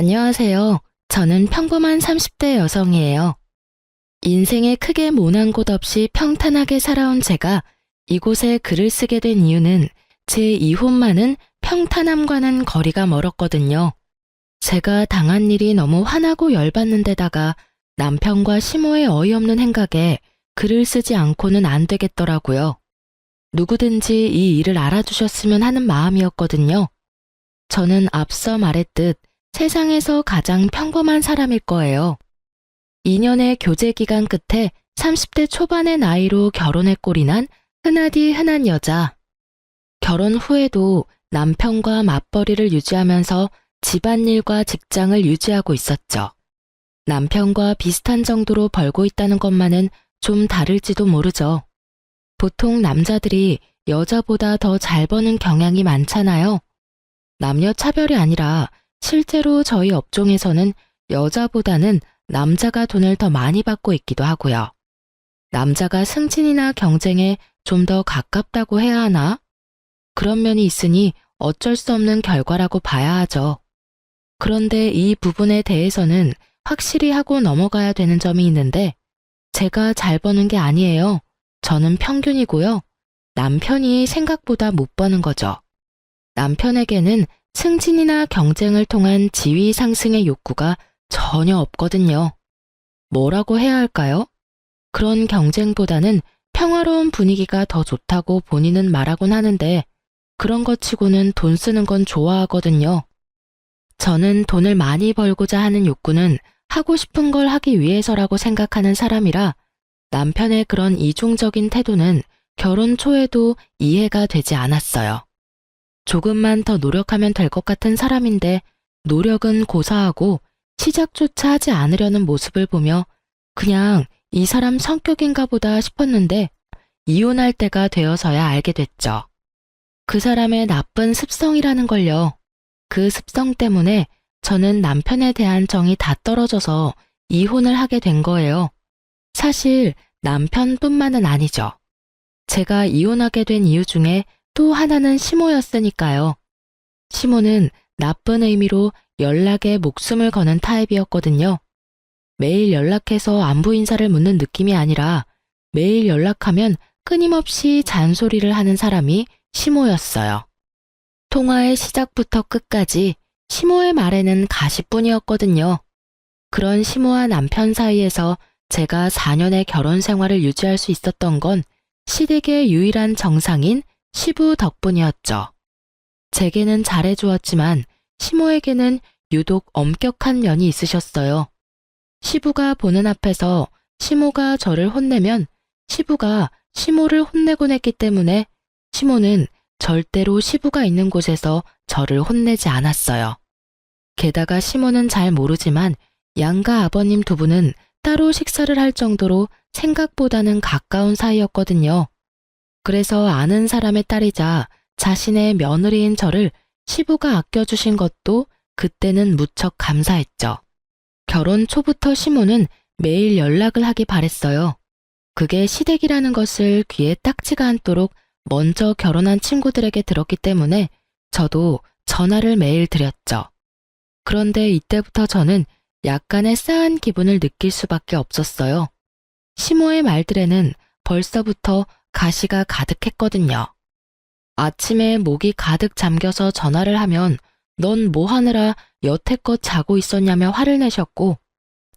안녕하세요. 저는 평범한 30대 여성이에요. 인생에 크게 모난 곳 없이 평탄하게 살아온 제가 이곳에 글을 쓰게 된 이유는 제 이혼만은 평탄함과는 거리가 멀었거든요. 제가 당한 일이 너무 화나고 열받는 데다가 남편과 시모의 어이없는 행각에 글을 쓰지 않고는 안 되겠더라고요. 누구든지 이 일을 알아주셨으면 하는 마음이었거든요. 저는 앞서 말했듯 세상에서 가장 평범한 사람일 거예요. 2년의 교제 기간 끝에 30대 초반의 나이로 결혼에 꼴이 난 흔하디 흔한 여자. 결혼 후에도 남편과 맞벌이를 유지하면서 집안일과 직장을 유지하고 있었죠. 남편과 비슷한 정도로 벌고 있다는 것만은 좀 다를지도 모르죠. 보통 남자들이 여자보다 더 잘 버는 경향이 많잖아요. 남녀 차별이 아니라 실제로 저희 업종에서는 여자보다는 남자가 돈을 더 많이 받고 있기도 하고요. 남자가 승진이나 경쟁에 좀 더 가깝다고 해야 하나? 그런 면이 있으니 어쩔 수 없는 결과라고 봐야 하죠. 그런데 이 부분에 대해서는 확실히 하고 넘어가야 되는 점이 있는데 제가 잘 버는 게 아니에요. 저는 평균이고요. 남편이 생각보다 못 버는 거죠. 남편에게는 승진이나 경쟁을 통한 지위 상승의 욕구가 전혀 없거든요. 뭐라고 해야 할까요? 그런 경쟁보다는 평화로운 분위기가 더 좋다고 본인은 말하곤 하는데 그런 것 치고는 돈 쓰는 건 좋아하거든요. 저는 돈을 많이 벌고자 하는 욕구는 하고 싶은 걸 하기 위해서라고 생각하는 사람이라 남편의 그런 이중적인 태도는 결혼 초에도 이해가 되지 않았어요. 조금만 더 노력하면 될 것 같은 사람인데 노력은 고사하고 시작조차 하지 않으려는 모습을 보며 그냥 이 사람 성격인가 보다 싶었는데 이혼할 때가 되어서야 알게 됐죠. 그 사람의 나쁜 습성이라는 걸요. 그 습성 때문에 저는 남편에 대한 정이 다 떨어져서 이혼을 하게 된 거예요. 사실 남편뿐만은 아니죠. 제가 이혼하게 된 이유 중에 또 하나는 시모였으니까요. 시모는 나쁜 의미로 연락에 목숨을 거는 타입이었거든요. 매일 연락해서 안부 인사를 묻는 느낌이 아니라 매일 연락하면 끊임없이 잔소리를 하는 사람이 시모였어요. 통화의 시작부터 끝까지 시모의 말에는 가시뿐이었거든요. 그런 시모와 남편 사이에서 제가 4년의 결혼 생활을 유지할 수 있었던 건 시댁의 유일한 정상인 시부 덕분이었죠. 제게는 잘해주었지만 시모에게는 유독 엄격한 면이 있으셨어요. 시부가 보는 앞에서 시모가 저를 혼내면 시부가 시모를 혼내곤 했기 때문에 시모는 절대로 시부가 있는 곳에서 저를 혼내지 않았어요. 게다가 시모는 잘 모르지만 양가 아버님 두 분은 따로 식사를 할 정도로 생각보다는 가까운 사이였거든요. 그래서 아는 사람의 딸이자 자신의 며느리인 저를 시부가 아껴주신 것도 그때는 무척 감사했죠. 결혼 초부터 시모는 매일 연락을 하기 바랬어요. 그게 시댁이라는 것을 귀에 딱지가 않도록 먼저 결혼한 친구들에게 들었기 때문에 저도 전화를 매일 드렸죠. 그런데 이때부터 저는 약간의 싸한 기분을 느낄 수밖에 없었어요. 시모의 말들에는 벌써부터 가시가 가득했거든요. 아침에 목이 가득 잠겨서 전화를 하면 넌 뭐 하느라 여태껏 자고 있었냐며 화를 내셨고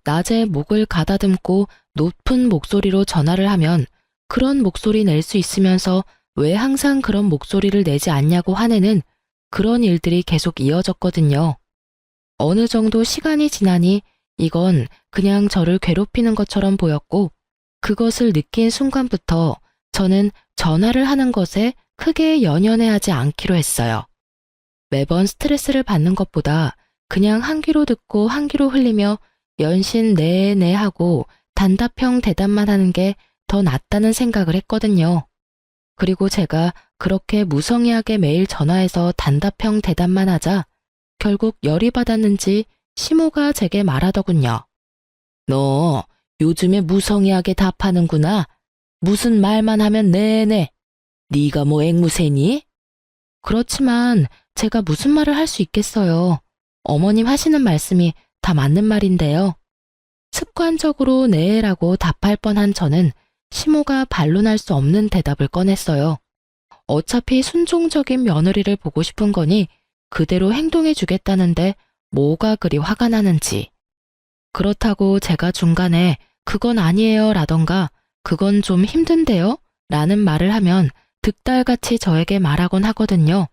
낮에 목을 가다듬고 높은 목소리로 전화를 하면 그런 목소리 낼 수 있으면서 왜 항상 그런 목소리를 내지 않냐고 화내는 그런 일들이 계속 이어졌거든요. 어느 정도 시간이 지나니 이건 그냥 저를 괴롭히는 것처럼 보였고 그것을 느낀 순간부터 저는 전화를 하는 것에 크게 연연해하지 않기로 했어요. 매번 스트레스를 받는 것보다 그냥 한 귀로 듣고 한 귀로 흘리며 연신 네네 하고 단답형 대답만 하는 게 더 낫다는 생각을 했거든요. 그리고 제가 그렇게 무성의하게 매일 전화해서 단답형 대답만 하자 결국 열이 받았는지 시모가 제게 말하더군요. 너 요즘에 무성의하게 답하는구나. 무슨 말만 하면 네네. 네가 뭐 앵무새니? 그렇지만 제가 무슨 말을 할 수 있겠어요. 어머님 하시는 말씀이 다 맞는 말인데요. 습관적으로 네라고 답할 뻔한 저는 시모가 반론할 수 없는 대답을 꺼냈어요. 어차피 순종적인 며느리를 보고 싶은 거니 그대로 행동해 주겠다는데 뭐가 그리 화가 나는지. 그렇다고 제가 중간에 그건 아니에요 라던가 그건 좀 힘든데요? 라는 말을 하면 득달같이 저에게 말하곤 하거든요.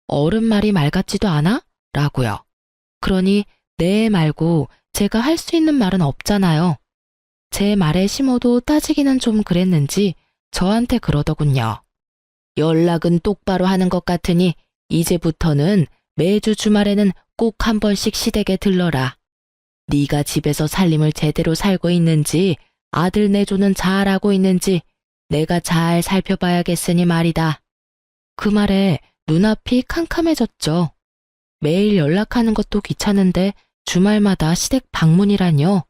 어른 말이 말 같지도 않아? 라고요. 그러니 네 말고 제가 할 수 있는 말은 없잖아요. 제 말에 심어도 따지기는 좀 그랬는지 저한테 그러더군요. 연락은 똑바로 하는 것 같으니 이제부터는 매주 주말에는 꼭 한 번씩 시댁에 들러라. 네가 집에서 살림을 제대로 살고 있는지 아들 내조는 잘하고 있는지 내가 잘 살펴봐야겠으니 말이다. 그 말에 눈앞이 캄캄해졌죠. 매일 연락하는 것도 귀찮은데 주말마다 시댁 방문이라뇨.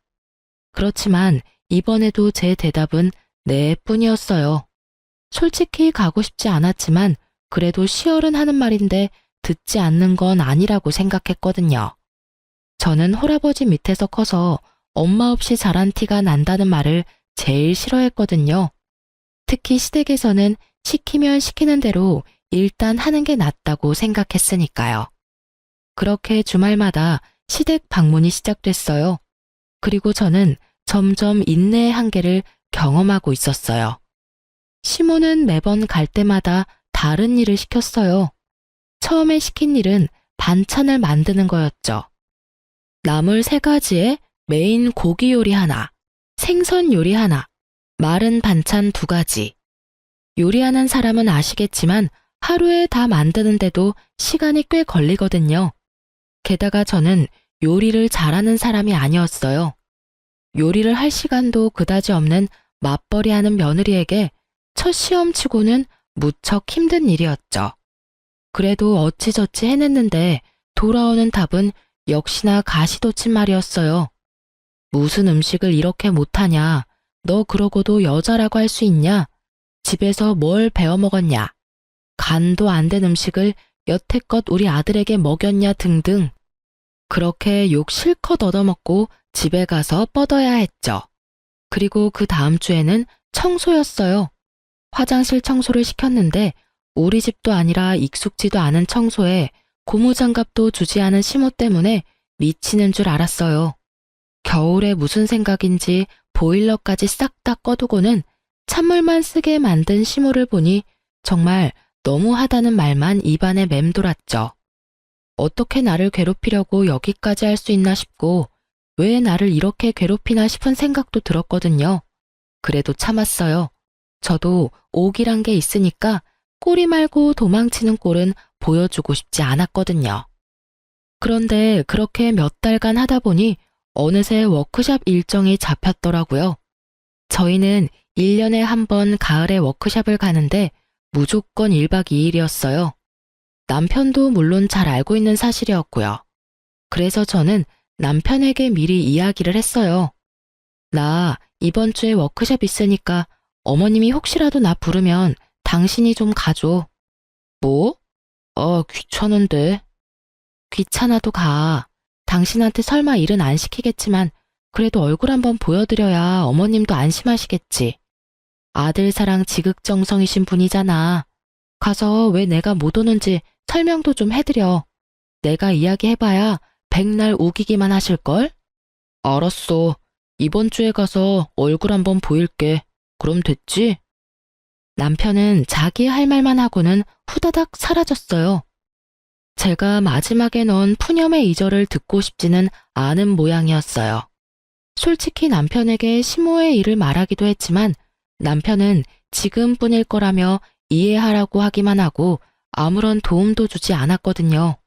그렇지만 이번에도 제 대답은 네 뿐이었어요. 솔직히 가고 싶지 않았지만 그래도 시어른 하는 말인데 듣지 않는 건 아니라고 생각했거든요. 저는 홀아버지 밑에서 커서 엄마 없이 자란 티가 난다는 말을 제일 싫어했거든요. 특히 시댁에서는 시키면 시키는 대로 일단 하는 게 낫다고 생각했으니까요. 그렇게 주말마다 시댁 방문이 시작됐어요. 그리고 저는 점점 인내의 한계를 경험하고 있었어요. 시모는 매번 갈 때마다 다른 일을 시켰어요. 처음에 시킨 일은 반찬을 만드는 거였죠. 나물 3가지에 메인 고기 요리 하나, 생선 요리 하나, 마른 반찬 2가지. 요리하는 사람은 아시겠지만 하루에 다 만드는데도 시간이 꽤 걸리거든요. 게다가 저는 요리를 잘하는 사람이 아니었어요. 요리를 할 시간도 그다지 없는 맞벌이 하는 며느리에게 첫 시험치고는 무척 힘든 일이었죠. 그래도 어찌저찌 해냈는데 돌아오는 답은 역시나 가시돋친 말이었어요. 무슨 음식을 이렇게 못하냐? 너 그러고도 여자라고 할 수 있냐? 집에서 뭘 배워 먹었냐? 간도 안 된 음식을 여태껏 우리 아들에게 먹였냐 등등. 그렇게 욕 실컷 얻어먹고 집에 가서 뻗어야 했죠. 그리고 그 다음 주에는 청소였어요. 화장실 청소를 시켰는데 우리 집도 아니라 익숙지도 않은 청소에 고무장갑도 주지 않은 시모 때문에 미치는 줄 알았어요. 겨울에 무슨 생각인지 보일러까지 싹 다 꺼두고는 찬물만 쓰게 만든 시모를 보니 정말 너무하다는 말만 입안에 맴돌았죠. 어떻게 나를 괴롭히려고 여기까지 할 수 있나 싶고 왜 나를 이렇게 괴롭히나 싶은 생각도 들었거든요. 그래도 참았어요. 저도 오기란 게 있으니까 꼬리 말고 도망치는 꼴은 보여주고 싶지 않았거든요. 그런데 그렇게 몇 달간 하다 보니 어느새 워크숍 일정이 잡혔더라고요. 저희는 1년에 한 번 가을에 워크숍을 가는데 무조건 1박 2일이었어요. 남편도 물론 잘 알고 있는 사실이었고요. 그래서 저는 남편에게 미리 이야기를 했어요. 나 이번 주에 워크숍 있으니까 어머님이 혹시라도 나 부르면 당신이 좀 가줘. 뭐? 귀찮은데. 귀찮아도 가. 당신한테 설마 일은 안 시키겠지만 그래도 얼굴 한번 보여드려야 어머님도 안심하시겠지. 아들 사랑 지극정성이신 분이잖아. 가서 왜 내가 못 오는지 설명도 좀 해드려. 내가 이야기해봐야 백날 우기기만 하실걸? 알았어. 이번 주에 가서 얼굴 한번 보일게. 그럼 됐지? 남편은 자기 할 말만 하고는 후다닥 사라졌어요. 제가 마지막에 넣은 푸념의 이절을 듣고 싶지는 않은 모양이었어요. 솔직히 남편에게 시모의 일을 말하기도 했지만 남편은 지금뿐일 거라며 이해하라고 하기만 하고 아무런 도움도 주지 않았거든요.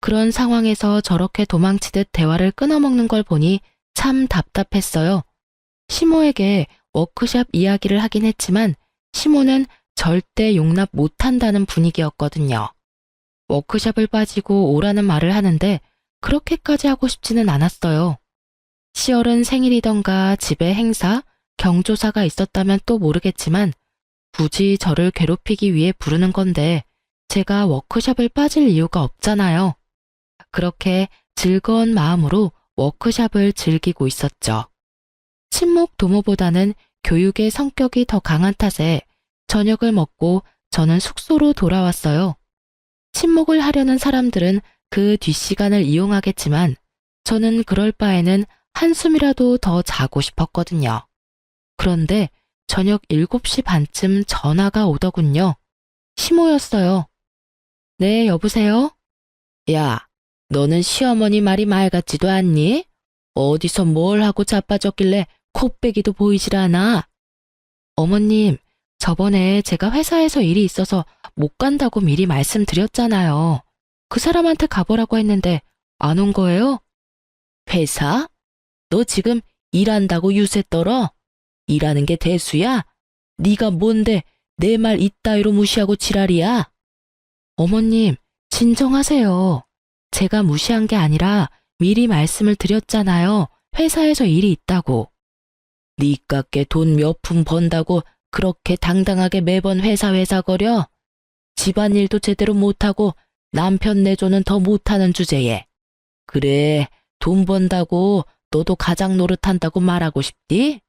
그런 상황에서 저렇게 도망치듯 대화를 끊어먹는 걸 보니 참 답답했어요. 시모에게 워크숍 이야기를 하긴 했지만 시모는 절대 용납 못한다는 분위기였거든요. 워크숍을 빠지고 오라는 말을 하는데 그렇게까지 하고 싶지는 않았어요. 시어른 생일이던가 집에 행사, 경조사가 있었다면 또 모르겠지만 굳이 저를 괴롭히기 위해 부르는 건데 제가 워크숍을 빠질 이유가 없잖아요. 그렇게 즐거운 마음으로 워크숍을 즐기고 있었죠. 친목 도모보다는 교육의 성격이 더 강한 탓에 저녁을 먹고 저는 숙소로 돌아왔어요. 친목을 하려는 사람들은 그 뒷시간을 이용하겠지만 저는 그럴 바에는 한숨이라도 더 자고 싶었거든요. 그런데 저녁 7시 반쯤 전화가 오더군요. 시모였어요. 네, 여보세요? 야, 너는 시어머니 말이 말 같지도 않니? 어디서 뭘 하고 자빠졌길래 코빼기도 보이질 않아? 어머님, 저번에 제가 회사에서 일이 있어서 못 간다고 미리 말씀드렸잖아요. 그 사람한테 가보라고 했는데 안 온 거예요? 회사? 너 지금 일한다고 유세 떨어? 일하는 게 대수야? 네가 뭔데 내 말 이따위로 무시하고 지랄이야? 어머님, 진정하세요. 제가 무시한 게 아니라 미리 말씀을 드렸잖아요. 회사에서 일이 있다고. 니깎게 돈 몇 푼 번다고 그렇게 당당하게 매번 회사 거려? 집안일도 제대로 못하고 남편 내조는 더 못하는 주제에. 그래, 돈 번다고 너도 가장 노릇한다고 말하고 싶디?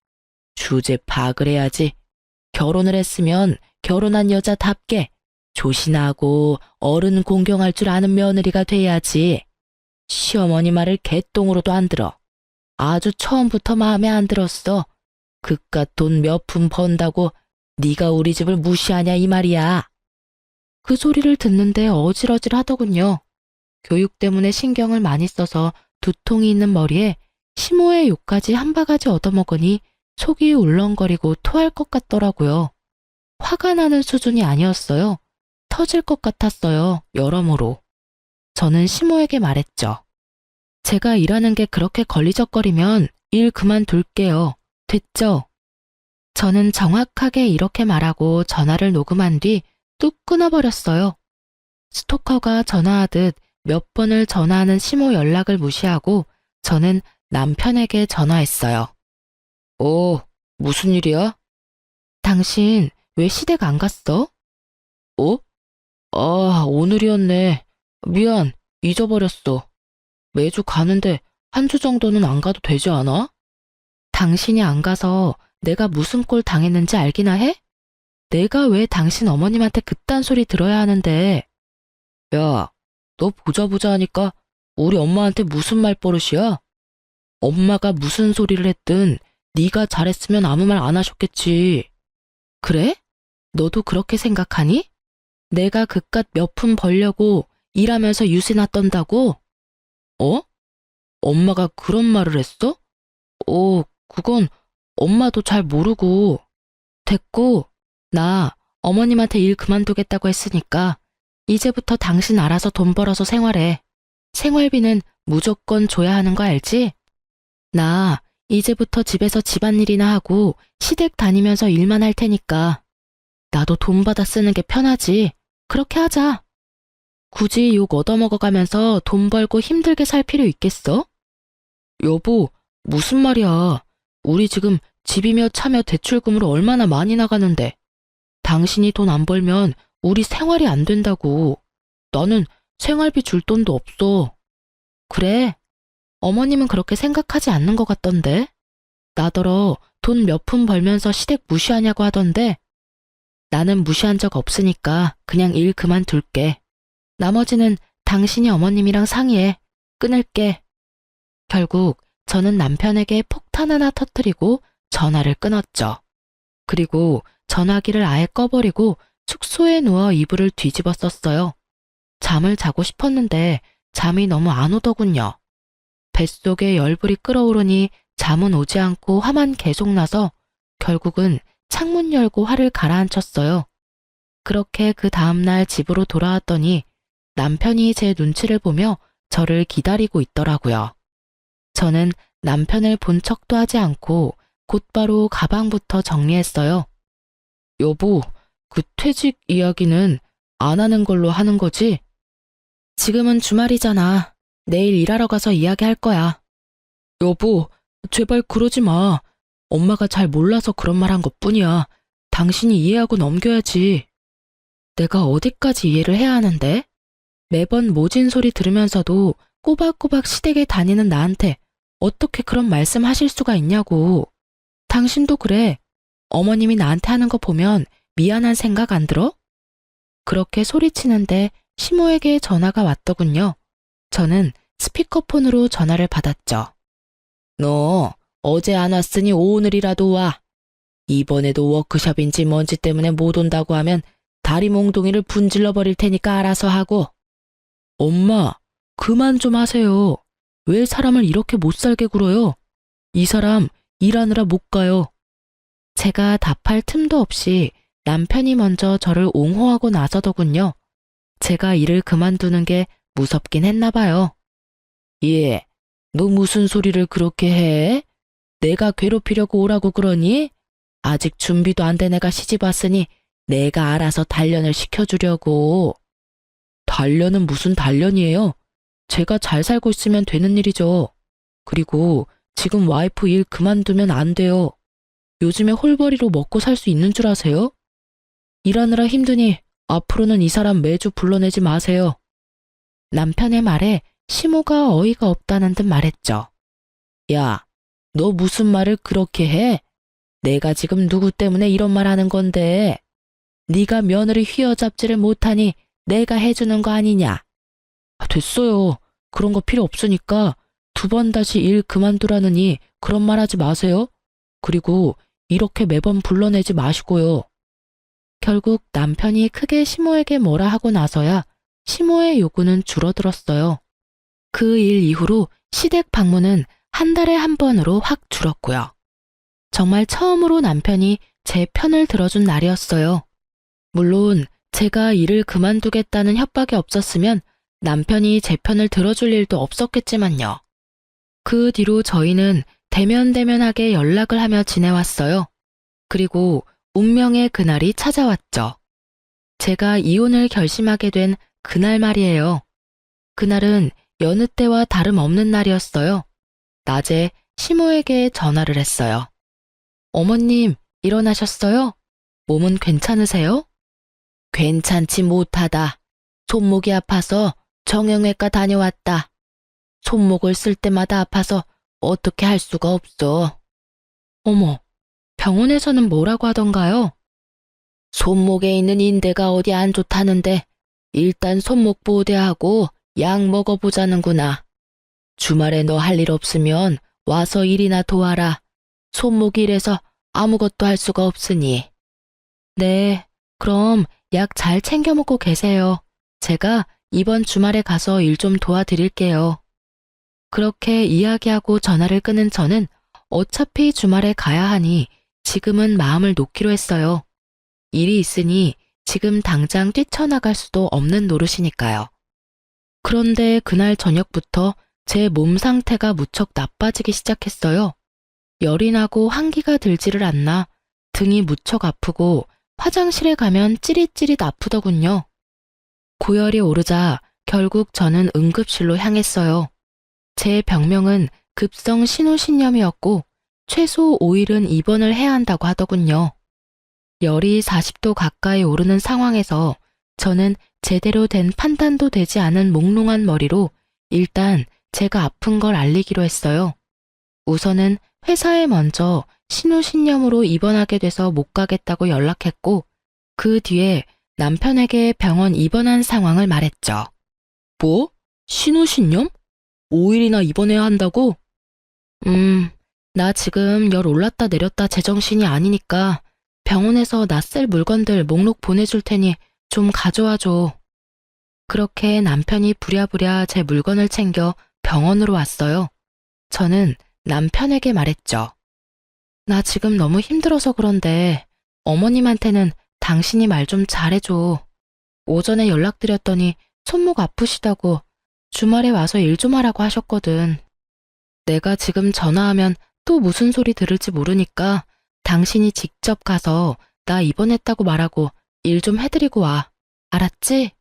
주제 파악을 해야지. 결혼을 했으면 결혼한 여자답게 조신하고 어른 공경할 줄 아는 며느리가 돼야지. 시어머니 말을 개똥으로도 안 들어. 아주 처음부터 마음에 안 들었어. 그깟 돈 몇 푼 번다고 네가 우리 집을 무시하냐 이 말이야. 그 소리를 듣는데 어질어질 하더군요. 교육 때문에 신경을 많이 써서 두통이 있는 머리에 시모의 욕까지 한 바가지 얻어먹으니 속이 울렁거리고 토할 것 같더라고요. 화가 나는 수준이 아니었어요. 터질 것 같았어요. 여러모로. 저는 시모에게 말했죠. 제가 일하는 게 그렇게 걸리적거리면 일 그만둘게요. 됐죠? 저는 정확하게 이렇게 말하고 전화를 녹음한 뒤 뚝 끊어버렸어요. 스토커가 전화하듯 몇 번을 전화하는 시모 연락을 무시하고 저는 남편에게 전화했어요. 무슨 일이야? 당신 왜 시댁 안 갔어? 오늘이었네. 미안, 잊어버렸어. 매주 가는데 한 주 정도는 안 가도 되지 않아? 당신이 안 가서 내가 무슨 꼴 당했는지 알기나 해? 내가 왜 당신 어머님한테 그딴 소리 들어야 하는데. 야, 너 보자 하니까 우리 엄마한테 무슨 말버릇이야? 엄마가 무슨 소리를 했든 네가 잘했으면 아무 말 안 하셨겠지. 그래? 너도 그렇게 생각하니? 내가 그깟 몇 푼 벌려고 일하면서 유세나 떤다고? 엄마가 그런 말을 했어? 그건 엄마도 잘 모르고. 됐고, 나 어머님한테 일 그만두겠다고 했으니까 이제부터 당신 알아서 돈 벌어서 생활해. 생활비는 무조건 줘야 하는 거 알지? 나 이제부터 집에서 집안일이나 하고 시댁 다니면서 일만 할 테니까. 나도 돈 받아 쓰는 게 편하지. 그렇게 하자. 굳이 욕 얻어먹어가면서 돈 벌고 힘들게 살 필요 있겠어? 여보, 무슨 말이야. 우리 지금 집이며 차며 대출금으로 얼마나 많이 나가는데. 당신이 돈 안 벌면 우리 생활이 안 된다고. 나는 생활비 줄 돈도 없어. 그래, 어머님은 그렇게 생각하지 않는 것 같던데. 나더러 돈 몇 푼 벌면서 시댁 무시하냐고 하던데. 나는 무시한 적 없으니까 그냥 일 그만둘게. 나머지는 당신이 어머님이랑 상의해. 끊을게. 결국 저는 남편에게 폭탄 하나 터뜨리고 전화를 끊었죠. 그리고 전화기를 아예 꺼버리고 숙소에 누워 이불을 뒤집어 썼어요. 잠을 자고 싶었는데 잠이 너무 안 오더군요. 뱃속에 열불이 끓어오르니 잠은 오지 않고 화만 계속 나서 결국은 창문 열고 화를 가라앉혔어요. 그렇게 그 다음날 집으로 돌아왔더니 남편이 제 눈치를 보며 저를 기다리고 있더라고요. 저는 남편을 본 척도 하지 않고 곧바로 가방부터 정리했어요. 여보, 그 퇴직 이야기는 안 하는 걸로 하는 거지? 지금은 주말이잖아. 내일 일하러 가서 이야기할 거야. 여보, 제발 그러지 마. 엄마가 잘 몰라서 그런 말 한 것뿐이야. 당신이 이해하고 넘겨야지. 내가 어디까지 이해를 해야 하는데? 매번 모진 소리 들으면서도 꼬박꼬박 시댁에 다니는 나한테 어떻게 그런 말씀 하실 수가 있냐고. 당신도 그래. 어머님이 나한테 하는 거 보면 미안한 생각 안 들어? 그렇게 소리치는데 시모에게 전화가 왔더군요. 저는 스피커폰으로 전화를 받았죠. 너 어제 안 왔으니 오늘이라도 와. 이번에도 워크숍인지 뭔지 때문에 못 온다고 하면 다리 몽둥이를 분질러 버릴 테니까 알아서 하고. 엄마, 그만 좀 하세요. 왜 사람을 이렇게 못 살게 굴어요? 이 사람 일하느라 못 가요. 제가 답할 틈도 없이 남편이 먼저 저를 옹호하고 나서더군요. 제가 일을 그만두는 게 무섭긴 했나 봐요. 예, 너 무슨 소리를 그렇게 해? 내가 괴롭히려고 오라고 그러니? 아직 준비도 안 된 애가 시집 왔으니 내가 알아서 단련을 시켜주려고. 단련은 무슨 단련이에요? 제가 잘 살고 있으면 되는 일이죠. 그리고 지금 와이프 일 그만두면 안 돼요. 요즘에 홀벌이로 먹고 살 수 있는 줄 아세요? 일하느라 힘드니 앞으로는 이 사람 매주 불러내지 마세요. 남편의 말에 시모가 어이가 없다는 듯 말했죠. 야, 너 무슨 말을 그렇게 해? 내가 지금 누구 때문에 이런 말 하는 건데. 네가 며느리 휘어잡지를 못하니 내가 해주는 거 아니냐? 됐어요. 그런 거 필요 없으니까 2번 다시 일 그만두라느니 그런 말 하지 마세요. 그리고 이렇게 매번 불러내지 마시고요. 결국 남편이 크게 시모에게 뭐라 하고 나서야 시모의 요구는 줄어들었어요. 그 일 이후로 시댁 방문은 한 달에 한 번으로 확 줄었고요. 정말 처음으로 남편이 제 편을 들어준 날이었어요. 물론 제가 일을 그만두겠다는 협박이 없었으면 남편이 제 편을 들어줄 일도 없었겠지만요. 그 뒤로 저희는 대면대면하게 연락을 하며 지내왔어요. 그리고 운명의 그날이 찾아왔죠. 제가 이혼을 결심하게 된 그날 말이에요. 그날은 여느 때와 다름없는 날이었어요. 낮에 시모에게 전화를 했어요. 어머님, 일어나셨어요? 몸은 괜찮으세요? 괜찮지 못하다. 손목이 아파서 정형외과 다녀왔다. 손목을 쓸 때마다 아파서 어떻게 할 수가 없어. 어머, 병원에서는 뭐라고 하던가요? 손목에 있는 인대가 어디 안 좋다는데 일단 손목 보호대하고 약 먹어보자는구나. 주말에 너 할 일 없으면 와서 일이나 도와라. 손목이 이래서 아무것도 할 수가 없으니. 네, 그럼 약 잘 챙겨 먹고 계세요. 제가 이번 주말에 가서 일 좀 도와드릴게요. 그렇게 이야기하고 전화를 끊은 저는 어차피 주말에 가야 하니 지금은 마음을 놓기로 했어요. 일이 있으니 지금 당장 뛰쳐나갈 수도 없는 노릇이니까요. 그런데 그날 저녁부터 제 몸 상태가 무척 나빠지기 시작했어요. 열이 나고 한기가 들지를 않나 등이 무척 아프고 화장실에 가면 찌릿찌릿 아프더군요. 고열이 오르자 결국 저는 응급실로 향했어요. 제 병명은 급성 신우신염이었고 최소 5일은 입원을 해야 한다고 하더군요. 열이 40도 가까이 오르는 상황에서 저는 제대로 된 판단도 되지 않은 몽롱한 머리로 일단 제가 아픈 걸 알리기로 했어요. 우선은 회사에 먼저 신우신염으로 입원하게 돼서 못 가겠다고 연락했고 그 뒤에 남편에게 병원 입원한 상황을 말했죠. 뭐? 신우신염? 5일이나 입원해야 한다고? 나 지금 열 올랐다 내렸다 제정신이 아니니까 병원에서 나 쓸 물건들 목록 보내줄 테니 좀 가져와줘. 그렇게 남편이 부랴부랴 제 물건을 챙겨 병원으로 왔어요. 저는 남편에게 말했죠. 나 지금 너무 힘들어서 그런데 어머님한테는 당신이 말 좀 잘해줘. 오전에 연락드렸더니 손목 아프시다고 주말에 와서 일 좀 하라고 하셨거든. 내가 지금 전화하면 또 무슨 소리 들을지 모르니까 당신이 직접 가서 나 입원했다고 말하고 일 좀 해드리고 와. 알았지?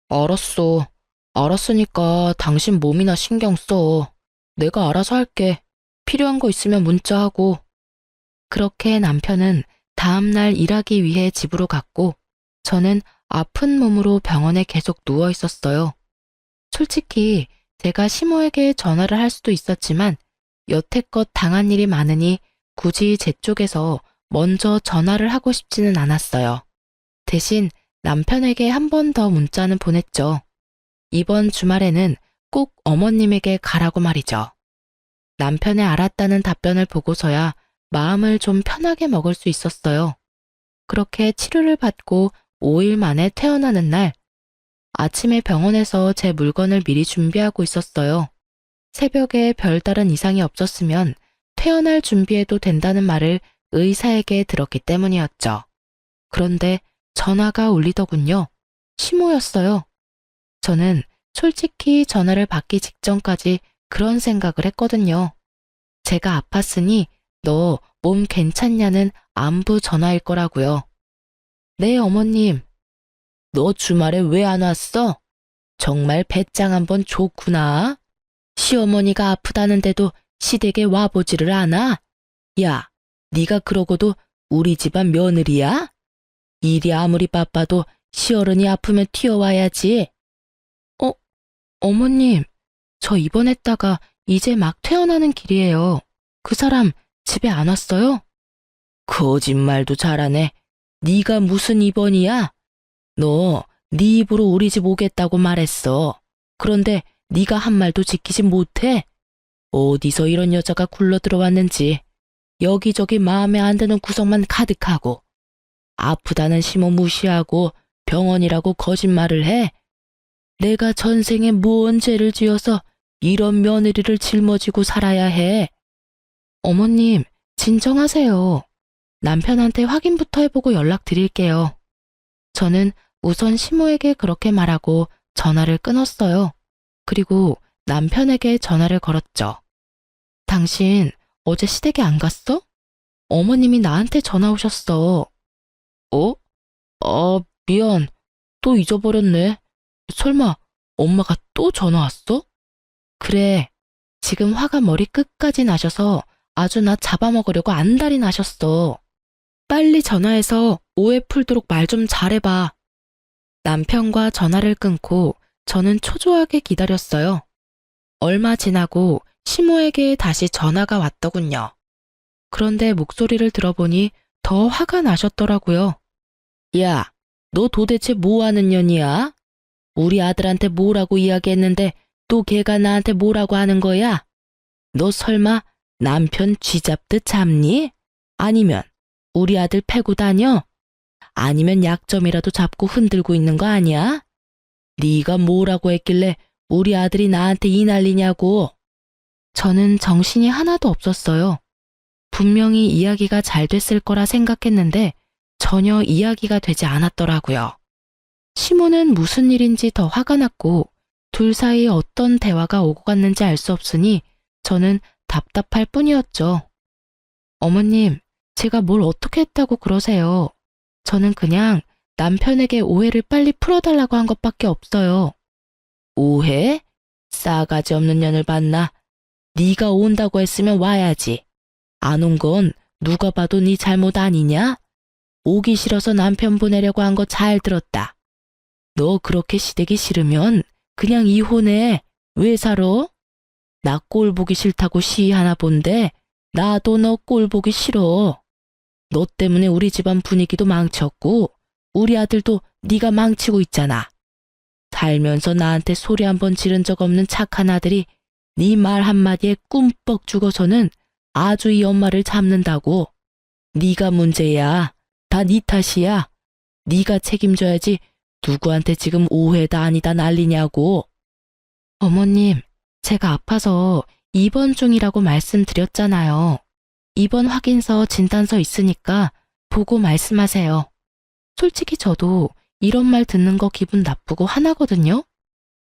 알았어. 알았으니까 당신 몸이나 신경 써. 내가 알아서 할게. 필요한 거 있으면 문자하고. 그렇게 남편은 다음날 일하기 위해 집으로 갔고 저는 아픈 몸으로 병원에 계속 누워 있었어요. 솔직히 제가 시모에게 전화를 할 수도 있었지만 여태껏 당한 일이 많으니 굳이 제 쪽에서 먼저 전화를 하고 싶지는 않았어요. 대신 남편에게 한 번 더 문자는 보냈죠. 이번 주말에는 꼭 어머님에게 가라고 말이죠. 남편의 알았다는 답변을 보고서야 마음을 좀 편하게 먹을 수 있었어요. 그렇게 치료를 받고 5일 만에 퇴원하는 날, 아침에 병원에서 제 물건을 미리 준비하고 있었어요. 새벽에 별다른 이상이 없었으면 퇴원할 준비해도 된다는 말을 의사에게 들었기 때문이었죠. 그런데 전화가 울리더군요. 시모였어요. 저는 솔직히 전화를 받기 직전까지 그런 생각을 했거든요. 제가 아팠으니 너 몸 괜찮냐는 안부 전화일 거라고요. 네, 어머님. 너 주말에 왜 안 왔어? 정말 배짱 한번 좋구나. 시어머니가 아프다는데도 시댁에 와보지를 않아? 야, 네가 그러고도 우리 집안 며느리야? 일이 아무리 바빠도 시어른이 아프면 튀어와야지. 어, 어머님, 저 입원했다가 이제 막 퇴원하는 길이에요. 그 사람 집에 안 왔어요? 거짓말도 잘하네. 네가 무슨 입원이야? 너 네 입으로 우리 집 오겠다고 말했어. 그런데 네가 한 말도 지키지 못해? 어디서 이런 여자가 굴러 들어왔는지 여기저기 마음에 안 드는 구석만 가득하고 아프다는 시모 무시하고 병원이라고 거짓말을 해? 내가 전생에 무언 죄를 지어서 이런 며느리를 짊어지고 살아야 해? 어머님, 진정하세요. 남편한테 확인부터 해보고 연락드릴게요. 저는 우선 시모에게 그렇게 말하고 전화를 끊었어요. 그리고 남편에게 전화를 걸었죠. 당신 어제 시댁에 안 갔어? 어머님이 나한테 전화 오셨어. 어? 미안. 또 잊어버렸네. 설마 엄마가 또 전화 왔어? 그래. 지금 화가 머리 끝까지 나셔서 아주 나 잡아먹으려고 안달이 나셨어. 빨리 전화해서 오해 풀도록 말 좀 잘해봐. 남편과 전화를 끊고 저는 초조하게 기다렸어요. 얼마 지나고 시모에게 다시 전화가 왔더군요. 그런데 목소리를 들어보니 더 화가 나셨더라고요. 야, 너 도대체 뭐 하는 년이야? 우리 아들한테 뭐라고 이야기했는데 또 걔가 나한테 뭐라고 하는 거야? 너 설마 남편 쥐잡듯 잡니? 아니면 우리 아들 패고 다녀? 아니면 약점이라도 잡고 흔들고 있는 거 아니야? 네가 뭐라고 했길래 우리 아들이 나한테 이 난리냐고. 저는 정신이 하나도 없었어요. 분명히 이야기가 잘 됐을 거라 생각했는데 전혀 이야기가 되지 않았더라고요. 시모는 무슨 일인지 더 화가 났고 둘 사이에 어떤 대화가 오고 갔는지 알 수 없으니 저는 답답할 뿐이었죠. 어머님, 제가 뭘 어떻게 했다고 그러세요? 저는 그냥 남편에게 오해를 빨리 풀어달라고 한 것밖에 없어요. 오해? 싸가지 없는 년을 봤나? 네가 온다고 했으면 와야지. 안 온 건 누가 봐도 네 잘못 아니냐? 오기 싫어서 남편 보내려고 한 거 잘 들었다. 너 그렇게 시댁이 싫으면 그냥 이혼해. 왜 살아? 나 꼴 보기 싫다고 시위하나 본데 나도 너 꼴 보기 싫어. 너 때문에 우리 집안 분위기도 망쳤고 우리 아들도 네가 망치고 있잖아. 살면서 나한테 소리 한 번 지른 적 없는 착한 아들이 네 말 한마디에 꿈뻑 죽어서는 아주 이 엄마를 잡는다고. 네가 문제야. 다 네 탓이야. 네가 책임져야지 누구한테 지금 오해다 아니다 난리냐고. 어머님, 제가 아파서 입원 중이라고 말씀드렸잖아요. 입원 확인서 진단서 있으니까 보고 말씀하세요. 솔직히 저도 이런 말 듣는 거 기분 나쁘고 화나거든요.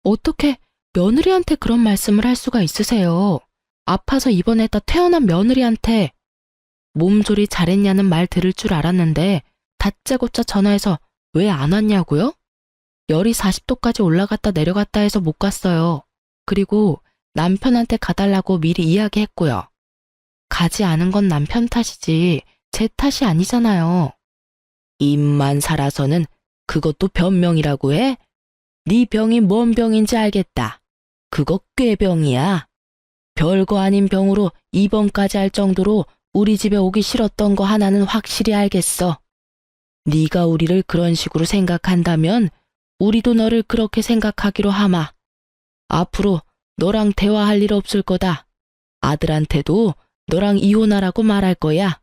어떻게 며느리한테 그런 말씀을 할 수가 있으세요? 아파서 입원했다 퇴원한 며느리한테. 몸조리 잘했냐는 말 들을 줄 알았는데 다짜고짜 전화해서 왜 안 왔냐고요? 열이 40도까지 올라갔다 내려갔다 해서 못 갔어요. 그리고 남편한테 가달라고 미리 이야기했고요. 가지 않은 건 남편 탓이지 제 탓이 아니잖아요. 입만 살아서는 그것도 변명이라고 해? 네 병이 뭔 병인지 알겠다. 그거 꾀병이야. 별거 아닌 병으로 입원까지 할 정도로 우리 집에 오기 싫었던 거 하나는 확실히 알겠어. 네가 우리를 그런 식으로 생각한다면 우리도 너를 그렇게 생각하기로 하마. 앞으로 너랑 대화할 일 없을 거다. 아들한테도 너랑 이혼하라고 말할 거야.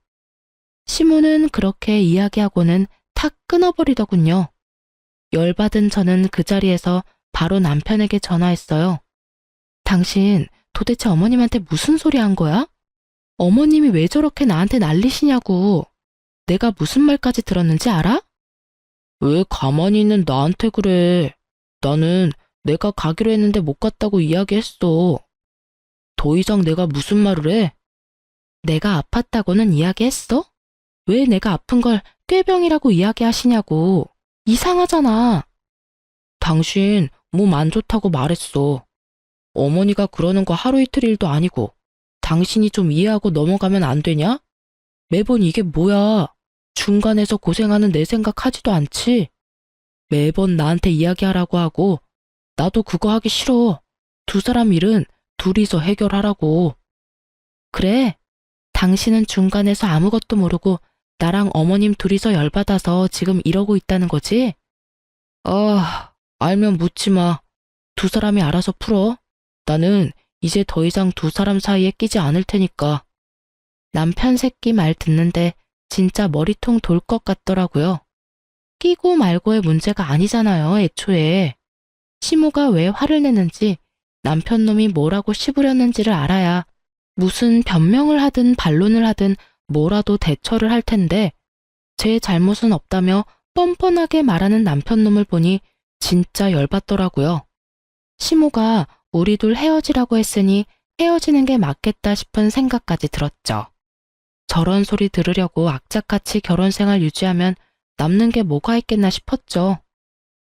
시모는 그렇게 이야기하고는 탁 끊어버리더군요. 열받은 저는 그 자리에서 바로 남편에게 전화했어요. 당신 도대체 어머님한테 무슨 소리 한 거야? 어머님이 왜 저렇게 나한테 난리시냐고. 내가 무슨 말까지 들었는지 알아? 왜 가만히 있는 나한테 그래. 나는 내가 가기로 했는데 못 갔다고 이야기했어. 더 이상 내가 무슨 말을 해? 내가 아팠다고는 이야기했어? 왜 내가 아픈 걸 꾀병이라고 이야기하시냐고. 이상하잖아. 당신 몸 안 좋다고 말했어. 어머니가 그러는 거 하루 이틀 일도 아니고 당신이 좀 이해하고 넘어가면 안 되냐? 매번 이게 뭐야. 중간에서 고생하는 내 생각하지도 않지? 매번 나한테 이야기하라고 하고 나도 그거 하기 싫어. 두 사람 일은 둘이서 해결하라고. 그래, 당신은 중간에서 아무것도 모르고 나랑 어머님 둘이서 열받아서 지금 이러고 있다는 거지? 알면 묻지 마. 두 사람이 알아서 풀어. 나는 이제 더 이상 두 사람 사이에 끼지 않을 테니까. 남편 새끼 말 듣는데 진짜 머리통 돌 것 같더라고요. 끼고 말고의 문제가 아니잖아요, 애초에. 시모가 왜 화를 내는지, 남편 놈이 뭐라고 씹으렸는지를 알아야 무슨 변명을 하든 반론을 하든 뭐라도 대처를 할 텐데, 제 잘못은 없다며 뻔뻔하게 말하는 남편 놈을 보니 진짜 열받더라고요. 시모가 우리 둘 헤어지라고 했으니 헤어지는 게 맞겠다 싶은 생각까지 들었죠. 저런 소리 들으려고 악착같이 결혼 생활 유지하면 남는 게 뭐가 있겠나 싶었죠.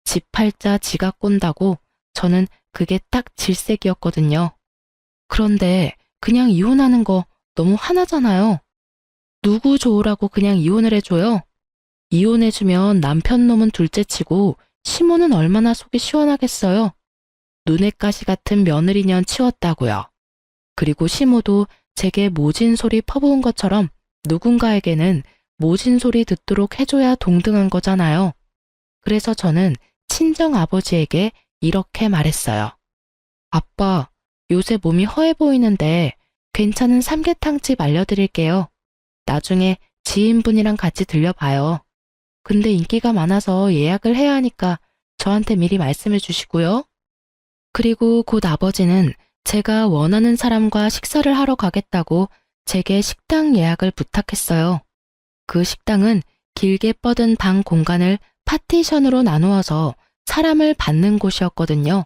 집 팔자 지가 꼰다고 저는 그게 딱 질색이었거든요. 그런데 그냥 이혼하는 거 너무 화나잖아요. 누구 좋으라고 그냥 이혼을 해줘요? 이혼해주면 남편 놈은 둘째치고 시모는 얼마나 속이 시원하겠어요. 눈에 가시 같은 며느리년 치웠다고요. 그리고 시모도 제게 모진 소리 퍼부은 것처럼 누군가에게는 모진 소리 듣도록 해줘야 동등한 거잖아요. 그래서 저는 친정 아버지에게 이렇게 말했어요. 아빠, 요새 몸이 허해 보이는데 괜찮은 삼계탕집 알려드릴게요. 나중에 지인분이랑 같이 들려봐요. 근데 인기가 많아서 예약을 해야 하니까 저한테 미리 말씀해 주시고요. 그리고 곧 아버지는 제가 원하는 사람과 식사를 하러 가겠다고 제게 식당 예약을 부탁했어요. 그 식당은 길게 뻗은 방 공간을 파티션으로 나누어서 사람을 받는 곳이었거든요.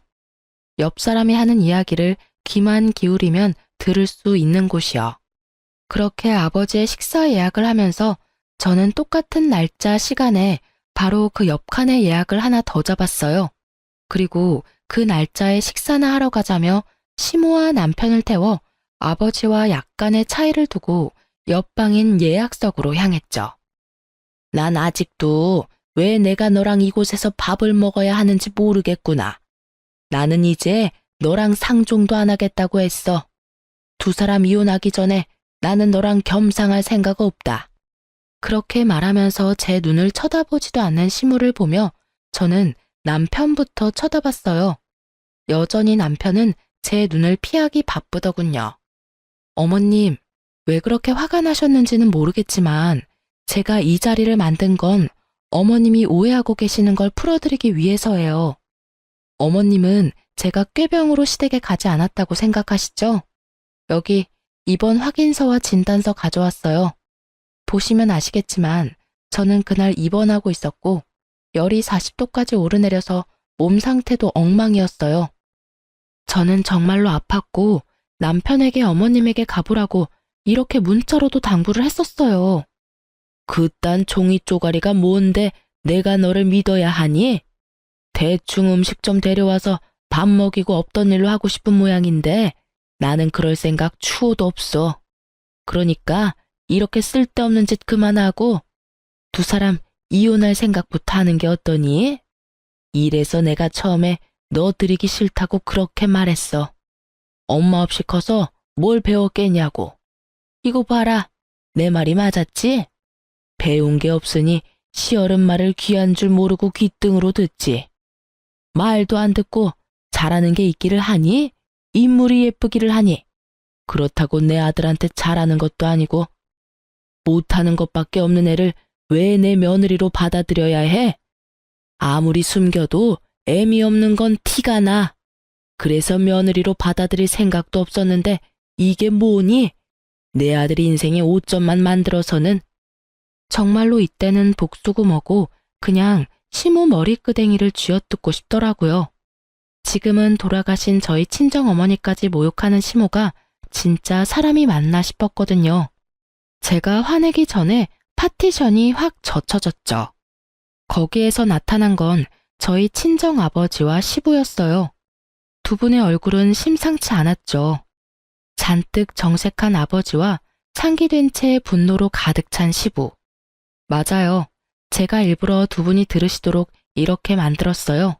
옆 사람이 하는 이야기를 귀만 기울이면 들을 수 있는 곳이요. 그렇게 아버지의 식사 예약을 하면서 저는 똑같은 날짜 시간에 바로 그 옆칸에 예약을 하나 더 잡았어요. 그리고 그 날짜에 식사나 하러 가자며 시모와 남편을 태워 아버지와 약간의 차이를 두고 옆방인 예약석으로 향했죠. 난 아직도 왜 내가 너랑 이곳에서 밥을 먹어야 하는지 모르겠구나. 나는 이제 너랑 상종도 안 하겠다고 했어. 두 사람 이혼하기 전에 나는 너랑 겸상할 생각 없다. 그렇게 말하면서 제 눈을 쳐다보지도 않는 시무를 보며 저는 남편부터 쳐다봤어요. 여전히 남편은 제 눈을 피하기 바쁘더군요. 어머님, 왜 그렇게 화가 나셨는지는 모르겠지만 제가 이 자리를 만든 건 어머님이 오해하고 계시는 걸 풀어드리기 위해서예요. 어머님은 제가 꾀병으로 시댁에 가지 않았다고 생각하시죠? 여기 입원 확인서와 진단서 가져왔어요. 보시면 아시겠지만 저는 그날 입원하고 있었고 열이 40도까지 오르내려서 몸 상태도 엉망이었어요. 저는 정말로 아팠고 남편에게 어머님에게 가보라고 이렇게 문자로도 당부를 했었어요. 그딴 종이 쪼가리가 뭔데 내가 너를 믿어야 하니? 대충 음식 좀 데려와서 밥 먹이고 없던 일로 하고 싶은 모양인데 나는 그럴 생각 추호도 없어. 그러니까 이렇게 쓸데없는 짓 그만하고 두 사람 이혼할 생각부터 하는 게 어떠니? 이래서 내가 처음에 너 들이기 싫다고 그렇게 말했어. 엄마 없이 커서 뭘 배웠겠냐고. 이거 봐라. 내 말이 맞았지? 배운 게 없으니 시어른 말을 귀한 줄 모르고 귓등으로 듣지. 말도 안 듣고 잘하는 게 있기를 하니? 인물이 예쁘기를 하니? 그렇다고 내 아들한테 잘하는 것도 아니고 못하는 것밖에 없는 애를 왜 내 며느리로 받아들여야 해? 아무리 숨겨도 애미 없는 건 티가 나. 그래서 며느리로 받아들일 생각도 없었는데 이게 뭐니? 내 아들 인생에 오점만 만들어서는. 정말로 이때는 복수구머고 그냥 시모 머리끄댕이를 쥐어뜯고 싶더라고요. 지금은 돌아가신 저희 친정어머니까지 모욕하는 시모가 진짜 사람이 맞나 싶었거든요. 제가 화내기 전에 파티션이 확 젖혀졌죠. 거기에서 나타난 건 저희 친정아버지와 시부였어요. 두 분의 얼굴은 심상치 않았죠. 잔뜩 정색한 아버지와 상기된 채 분노로 가득 찬 시부. 맞아요. 제가 일부러 두 분이 들으시도록 이렇게 만들었어요.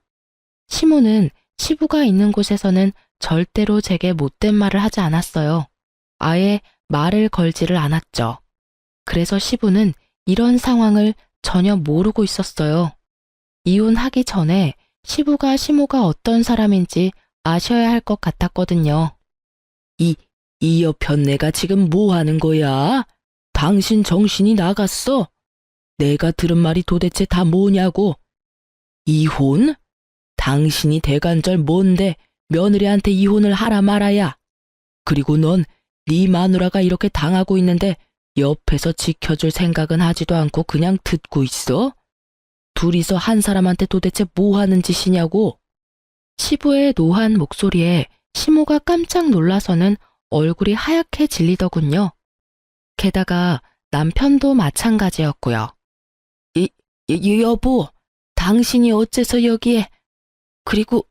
시모는 시부가 있는 곳에서는 절대로 제게 못된 말을 하지 않았어요. 아예 말을 걸지를 않았죠. 그래서 시부는 이런 상황을 전혀 모르고 있었어요. 이혼하기 전에 시부가 시모가 어떤 사람인지 아셔야 할 것 같았거든요. 이 여편네가 지금 뭐 하는 거야? 당신 정신이 나갔어? 내가 들은 말이 도대체 다 뭐냐고? 이혼? 당신이 대간절 뭔데 며느리한테 이혼을 하라 말아야? 그리고 넌 네 마누라가 이렇게 당하고 있는데 옆에서 지켜줄 생각은 하지도 않고 그냥 듣고 있어? 둘이서 한 사람한테 도대체 뭐 하는 짓이냐고? 시부의 노한 목소리에 시모가 깜짝 놀라서는 얼굴이 하얗게 질리더군요. 게다가 남편도 마찬가지였고요. 여보, 당신이 어째서 여기에? 그리고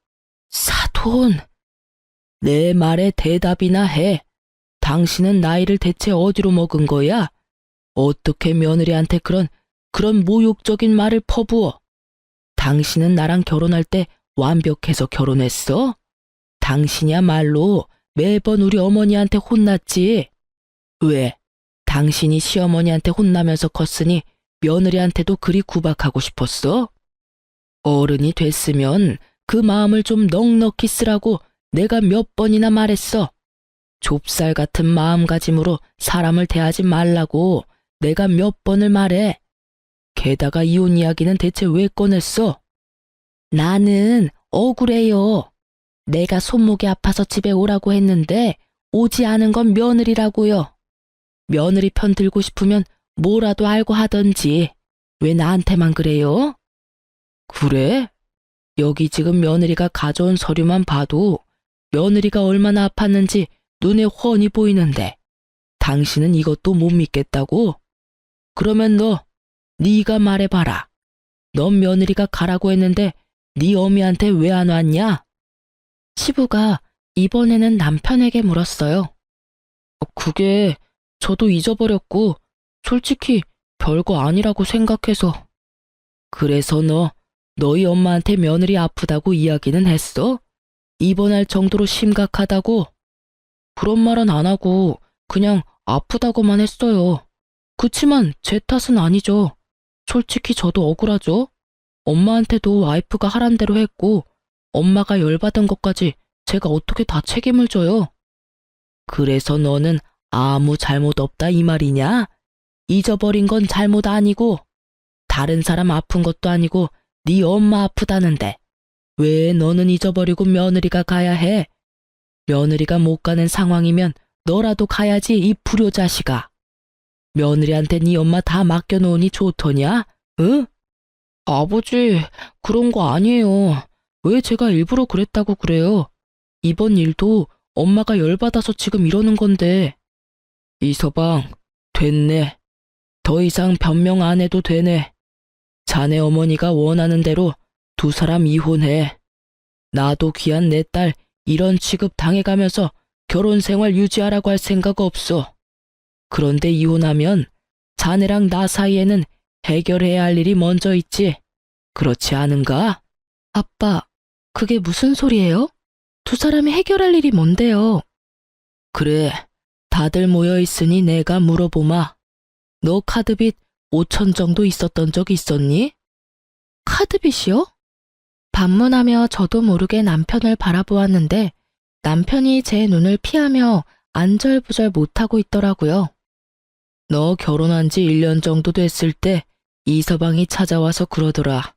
사돈. 내 말에 대답이나 해. 당신은 나이를 대체 어디로 먹은 거야? 어떻게 며느리한테 그런 모욕적인 말을 퍼부어? 당신은 나랑 결혼할 때 완벽해서 결혼했어? 당신이야말로 매번 우리 어머니한테 혼났지. 왜? 당신이 시어머니한테 혼나면서 컸으니 며느리한테도 그리 구박하고 싶었어? 어른이 됐으면 그 마음을 좀 넉넉히 쓰라고 내가 몇 번이나 말했어. 좁쌀 같은 마음가짐으로 사람을 대하지 말라고 내가 몇 번을 말해. 게다가 이혼 이야기는 대체 왜 꺼냈어? 나는 억울해요. 내가 손목이 아파서 집에 오라고 했는데 오지 않은 건 며느리라고요. 며느리 편 들고 싶으면 뭐라도 알고 하던지 왜 나한테만 그래요? 그래? 여기 지금 며느리가 가져온 서류만 봐도 며느리가 얼마나 아팠는지 눈에 훤히 보이는데 당신은 이것도 못 믿겠다고? 그러면 네가 말해봐라. 넌 며느리가 가라고 했는데 네 어미한테 왜 안 왔냐? 시부가 이번에는 남편에게 물었어요. 그게 저도 잊어버렸고 솔직히 별거 아니라고 생각해서. 그래서 너희 엄마한테 며느리 아프다고 이야기는 했어? 입원할 정도로 심각하다고? 그런 말은 안 하고 그냥 아프다고만 했어요. 그치만 제 탓은 아니죠. 솔직히 저도 억울하죠. 엄마한테도 와이프가 하란 대로 했고 엄마가 열받은 것까지 제가 어떻게 다 책임을 져요? 그래서 너는 아무 잘못 없다 이 말이냐? 잊어버린 건 잘못 아니고 다른 사람 아픈 것도 아니고 네 엄마 아프다는데 왜 너는 잊어버리고 며느리가 가야 해? 며느리가 못 가는 상황이면 너라도 가야지 이 불효자식아. 며느리한테 네 엄마 다 맡겨놓으니 좋더냐? 응? 아버지, 그런 거 아니에요. 왜 제가 일부러 그랬다고 그래요? 이번 일도 엄마가 열받아서 지금 이러는 건데. 이서방, 됐네. 더 이상 변명 안 해도 되네. 자네 어머니가 원하는 대로 두 사람 이혼해. 나도 귀한 내 딸 이런 취급 당해가면서 결혼 생활 유지하라고 할 생각 없어. 그런데 이혼하면 자네랑 나 사이에는 해결해야 할 일이 먼저 있지. 그렇지 않은가? 아빠, 그게 무슨 소리예요? 두 사람이 해결할 일이 뭔데요? 그래, 다들 모여 있으니 내가 물어보마. 너 카드빚 5천 정도 있었던 적 있었니? 카드빚이요? 반문하며 저도 모르게 남편을 바라보았는데 남편이 제 눈을 피하며 안절부절 못하고 있더라고요. 너 결혼한 지 1년 정도 됐을 때 이서방이 찾아와서 그러더라.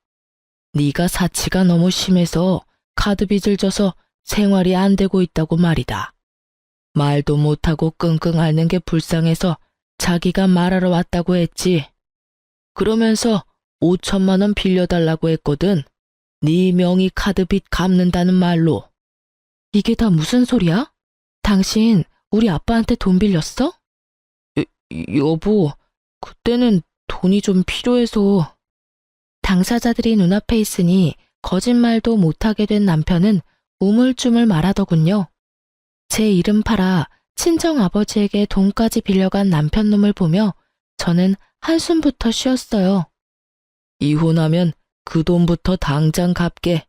네가 사치가 너무 심해서 카드빚을 져서 생활이 안 되고 있다고 말이다. 말도 못하고 끙끙 앓는 게 불쌍해서 자기가 말하러 왔다고 했지. 그러면서 5천만 원 빌려달라고 했거든. 네 명의 카드빚 갚는다는 말로. 이게 다 무슨 소리야? 당신 우리 아빠한테 돈 빌렸어? 여보, 그때는 돈이 좀 필요해서. 당사자들이 눈앞에 있으니 거짓말도 못하게 된 남편은 우물쭈물 말하더군요. 제 이름 팔아 친정아버지에게 돈까지 빌려간 남편 놈을 보며 저는 한숨부터 쉬었어요. 이혼하면 그 돈부터 당장 갚게.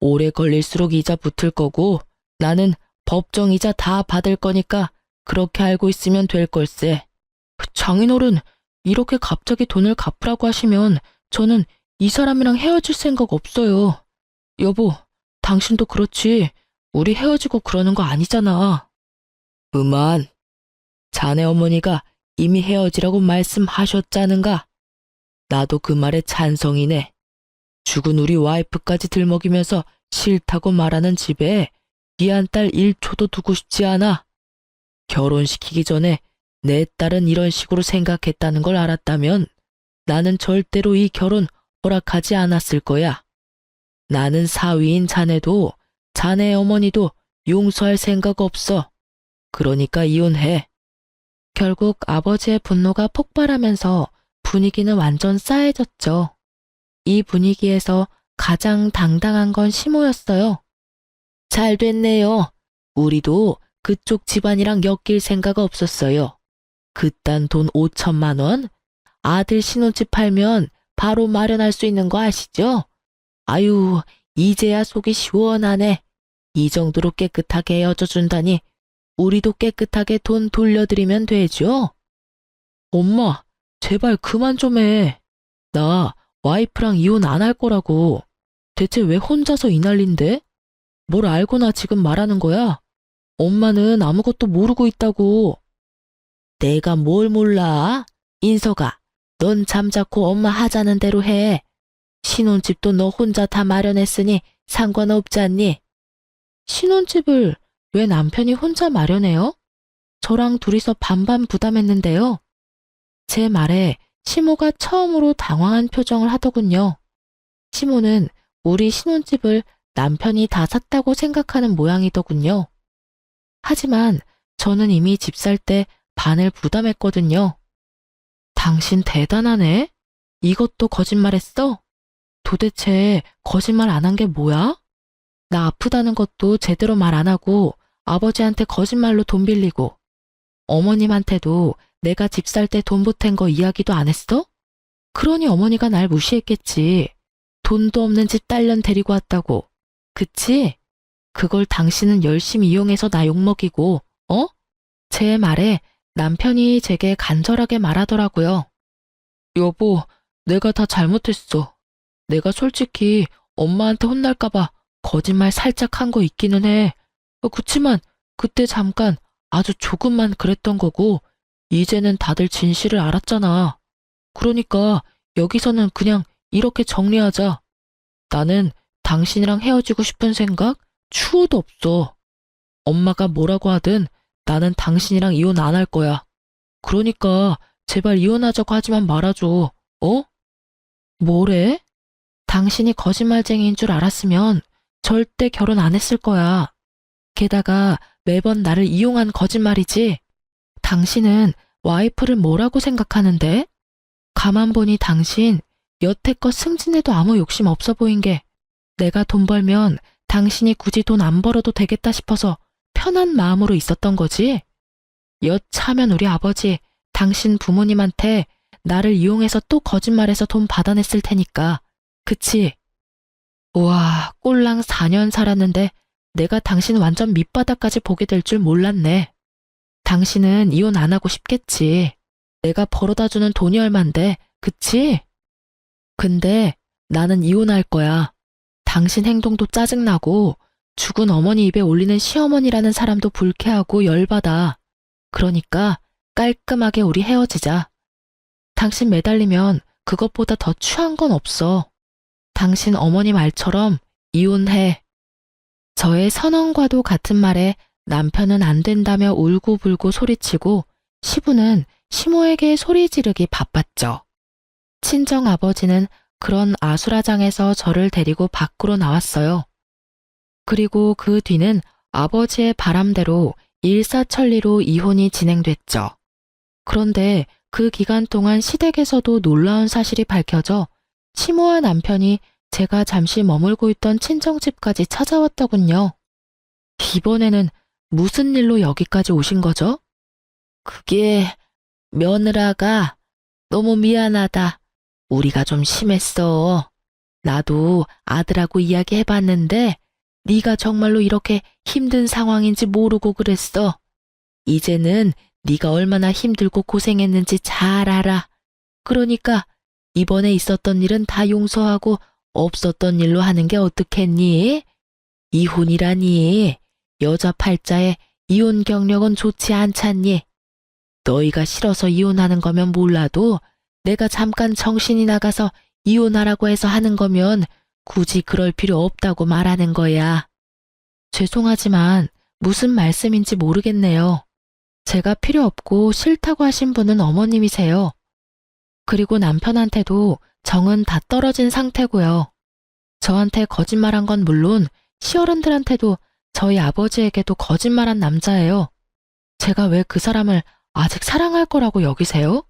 오래 걸릴수록 이자 붙을 거고 나는 법정 이자 다 받을 거니까 그렇게 알고 있으면 될 걸세. 장인어른, 이렇게 갑자기 돈을 갚으라고 하시면 저는 이 사람이랑 헤어질 생각 없어요. 여보, 당신도 그렇지. 우리 헤어지고 그러는 거 아니잖아. 그만. 자네 어머니가 이미 헤어지라고 말씀하셨자는가? 나도 그 말에 찬성이네. 죽은 우리 와이프까지 들먹이면서 싫다고 말하는 집에 귀한 딸 1초도 두고 싶지 않아. 결혼시키기 전에 내 딸은 이런 식으로 생각했다는 걸 알았다면 나는 절대로 이 결혼 허락하지 않았을 거야. 나는 사위인 자네도 자네 어머니도 용서할 생각 없어. 그러니까 이혼해. 결국 아버지의 분노가 폭발하면서 분위기는 완전 싸해졌죠. 이 분위기에서 가장 당당한 건 시모였어요. 잘 됐네요. 우리도 그쪽 집안이랑 엮일 생각 없었어요. 그딴 돈 5천만 원? 아들 신혼집 팔면 바로 마련할 수 있는 거 아시죠? 아유, 이제야 속이 시원하네. 이 정도로 깨끗하게 헤어져준다니 우리도 깨끗하게 돈 돌려드리면 되죠? 엄마, 제발 그만 좀 해. 나 와이프랑 이혼 안 할 거라고. 대체 왜 혼자서 이 난린데? 뭘 알고나 지금 말하는 거야? 엄마는 아무것도 모르고 있다고. 내가 뭘 몰라? 인서가, 넌 잠자코 엄마 하자는 대로 해. 신혼집도 너 혼자 다 마련했으니 상관없지 않니? 신혼집을 왜 남편이 혼자 마련해요? 저랑 둘이서 반반 부담했는데요. 제 말에 시모가 처음으로 당황한 표정을 하더군요. 시모는 우리 신혼집을 남편이 다 샀다고 생각하는 모양이더군요. 하지만 저는 이미 집 살 때 반을 부담했거든요. 당신 대단하네? 이것도 거짓말했어? 도대체 거짓말 안 한 게 뭐야? 나 아프다는 것도 제대로 말 안 하고 아버지한테 거짓말로 돈 빌리고 어머님한테도 내가 집 살 때 돈 보탠 거 이야기도 안 했어? 그러니 어머니가 날 무시했겠지. 돈도 없는 집 딸년 데리고 왔다고. 그치? 그걸 당신은 열심히 이용해서 나 욕먹이고, 어? 제 말에 남편이 제게 간절하게 말하더라고요. 여보, 내가 다 잘못했어. 내가 솔직히 엄마한테 혼날까봐 거짓말 살짝 한 거 있기는 해. 그치만 그때 잠깐 아주 조금만 그랬던 거고 이제는 다들 진실을 알았잖아. 그러니까 여기서는 그냥 이렇게 정리하자. 나는 당신이랑 헤어지고 싶은 생각 추호도 없어. 엄마가 뭐라고 하든 나는 당신이랑 이혼 안 할 거야. 그러니까 제발 이혼하자고 하지만 말아줘. 어? 뭐래? 당신이 거짓말쟁이인 줄 알았으면 절대 결혼 안 했을 거야. 게다가 매번 나를 이용한 거짓말이지. 당신은 와이프를 뭐라고 생각하는데? 가만 보니 당신 여태껏 승진해도 아무 욕심 없어 보인 게 내가 돈 벌면 당신이 굳이 돈 안 벌어도 되겠다 싶어서 편한 마음으로 있었던 거지? 여차하면 우리 아버지, 당신 부모님한테 나를 이용해서 또 거짓말해서 돈 받아냈을 테니까. 그치? 우와, 꼴랑 4년 살았는데 내가 당신 완전 밑바닥까지 보게 될 줄 몰랐네. 당신은 이혼 안 하고 싶겠지. 내가 벌어다주는 돈이 얼만데, 그치? 근데 나는 이혼할 거야. 당신 행동도 짜증나고 죽은 어머니 입에 올리는 시어머니라는 사람도 불쾌하고 열받아. 그러니까 깔끔하게 우리 헤어지자. 당신 매달리면 그것보다 더 추한 건 없어. 당신 어머니 말처럼 이혼해. 저의 선언과도 같은 말에 남편은 안 된다며 울고불고 소리치고 시부는 시모에게 소리 지르기 바빴죠. 친정 아버지는 그런 아수라장에서 저를 데리고 밖으로 나왔어요. 그리고 그 뒤는 아버지의 바람대로 일사천리로 이혼이 진행됐죠. 그런데 그 기간 동안 시댁에서도 놀라운 사실이 밝혀져 시모와 남편이 제가 잠시 머물고 있던 친정집까지 찾아왔더군요. 이번에는 무슨 일로 여기까지 오신 거죠? 그게 며느라가 너무 미안하다. 우리가 좀 심했어. 나도 아들하고 이야기해봤는데 네가 정말로 이렇게 힘든 상황인지 모르고 그랬어. 이제는 네가 얼마나 힘들고 고생했는지 잘 알아. 그러니까 이번에 있었던 일은 다 용서하고 없었던 일로 하는 게 어떻겠니? 이혼이라니. 여자 팔자에 이혼 경력은 좋지 않잖니. 너희가 싫어서 이혼하는 거면 몰라도 내가 잠깐 정신이 나가서 이혼하라고 해서 하는 거면 굳이 그럴 필요 없다고 말하는 거야. 죄송하지만 무슨 말씀인지 모르겠네요. 제가 필요 없고 싫다고 하신 분은 어머님이세요. 그리고 남편한테도 정은 다 떨어진 상태고요. 저한테 거짓말한 건 물론 시어른들한테도 저희 아버지에게도 거짓말한 남자예요. 제가 왜 그 사람을 아직 사랑할 거라고 여기세요?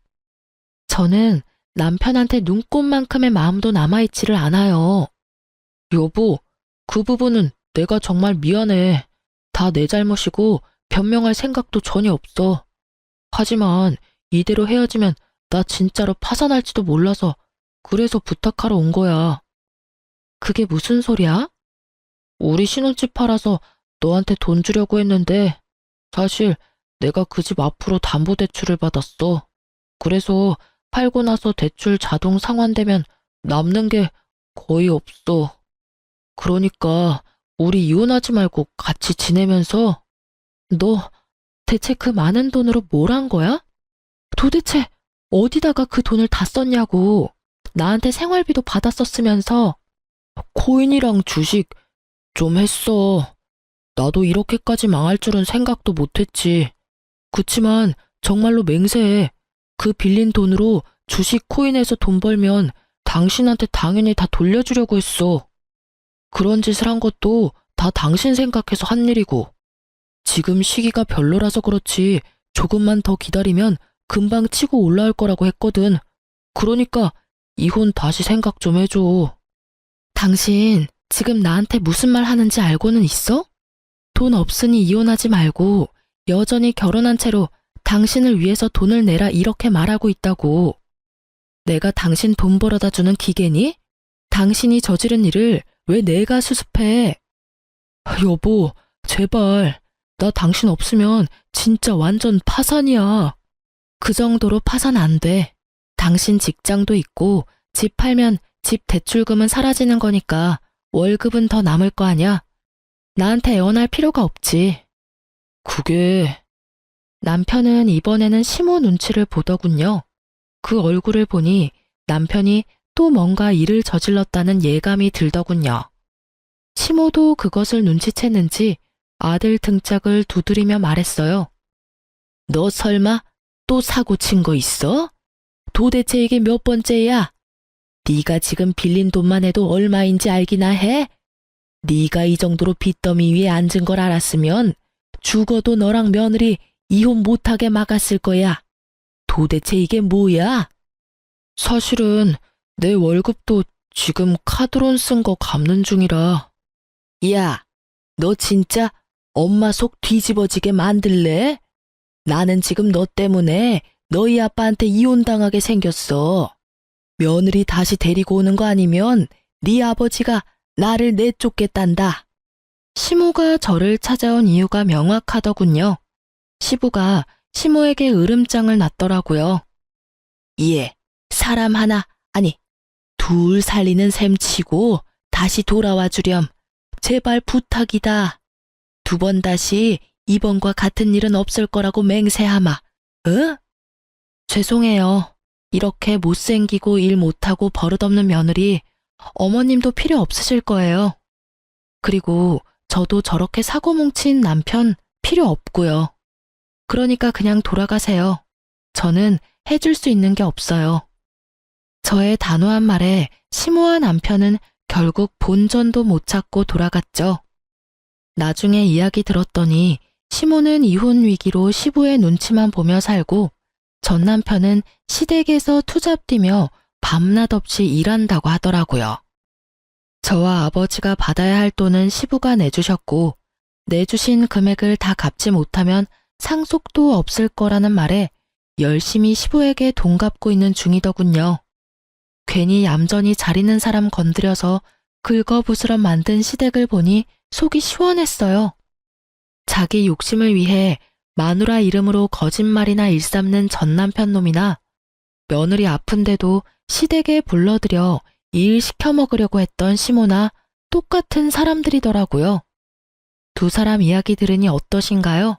저는 남편한테 눈꽃만큼의 마음도 남아있지를 않아요. 여보, 그 부분은 내가 정말 미안해. 다 내 잘못이고 변명할 생각도 전혀 없어. 하지만 이대로 헤어지면 나 진짜로 파산할지도 몰라서 그래서 부탁하러 온 거야. 그게 무슨 소리야? 우리 신혼집 팔아서 너한테 돈 주려고 했는데 사실 내가 그 집 앞으로 담보대출을 받았어. 그래서 팔고 나서 대출 자동 상환되면 남는 게 거의 없어. 그러니까 우리 이혼하지 말고 같이 지내면서 너 대체 그 많은 돈으로 뭘 한 거야? 도대체 어디다가 그 돈을 다 썼냐고. 나한테 생활비도 받았었으면서. 코인이랑 주식 좀 했어. 나도 이렇게까지 망할 줄은 생각도 못했지. 그치만 정말로 맹세해. 그 빌린 돈으로 주식 코인에서 돈 벌면 당신한테 당연히 다 돌려주려고 했어. 그런 짓을 한 것도 다 당신 생각해서 한 일이고. 지금 시기가 별로라서 그렇지 조금만 더 기다리면 금방 치고 올라올 거라고 했거든. 그러니까 이혼 다시 생각 좀 해줘. 당신 지금 나한테 무슨 말 하는지 알고는 있어? 돈 없으니 이혼하지 말고 여전히 결혼한 채로 당신을 위해서 돈을 내라 이렇게 말하고 있다고. 내가 당신 돈 벌어다 주는 기계니? 당신이 저지른 일을 왜 내가 수습해? 여보, 제발. 나 당신 없으면 진짜 완전 파산이야. 그 정도로 파산 안 돼. 당신 직장도 있고 집 팔면 집 대출금은 사라지는 거니까 월급은 더 남을 거 아냐? 나한테 애원할 필요가 없지. 그게... 남편은 이번에는 시모 눈치를 보더군요. 그 얼굴을 보니 남편이 또 뭔가 일을 저질렀다는 예감이 들더군요. 시모도 그것을 눈치챘는지 아들 등짝을 두드리며 말했어요. 너 설마 또 사고 친 거 있어? 도대체 이게 몇 번째야? 네가 지금 빌린 돈만 해도 얼마인지 알기나 해? 네가 이 정도로 빚더미 위에 앉은 걸 알았으면 죽어도 너랑 며느리 이혼 못하게 막았을 거야. 도대체 이게 뭐야? 사실은 내 월급도 지금 카드론 쓴 거 갚는 중이라. 야, 너 진짜 엄마 속 뒤집어지게 만들래? 나는 지금 너 때문에 너희 아빠한테 이혼당하게 생겼어. 며느리 다시 데리고 오는 거 아니면 네 아버지가 나를 내쫓겠단다. 시모가 저를 찾아온 이유가 명확하더군요. 시부가 시모에게 으름장을 놨더라고요. 예, 사람 하나, 아니, 둘 살리는 셈 치고 다시 돌아와 주렴. 제발 부탁이다. 2번 다시 이번과 같은 일은 없을 거라고 맹세하마. 어? 죄송해요. 이렇게 못생기고 일 못하고 버릇없는 며느리 어머님도 필요 없으실 거예요. 그리고 저도 저렇게 사고 뭉친 남편 필요 없고요. 그러니까 그냥 돌아가세요. 저는 해줄 수 있는 게 없어요. 저의 단호한 말에 시모와 남편은 결국 본전도 못 찾고 돌아갔죠. 나중에 이야기 들었더니 시모는 이혼 위기로 시부의 눈치만 보며 살고 전 남편은 시댁에서 투잡 뛰며 밤낮 없이 일한다고 하더라고요. 저와 아버지가 받아야 할 돈은 시부가 내주셨고 내주신 금액을 다 갚지 못하면 상속도 없을 거라는 말에 열심히 시부에게 돈 갚고 있는 중이더군요. 괜히 얌전히 잘 있는 사람 건드려서 긁어부스럼 만든 시댁을 보니 속이 시원했어요. 자기 욕심을 위해 마누라 이름으로 거짓말이나 일삼는 전 남편 놈이나 며느리 아픈데도 시댁에 불러들여 일 시켜 먹으려고 했던 시모나 똑같은 사람들이더라고요. 2 사람 이야기 들으니 어떠신가요?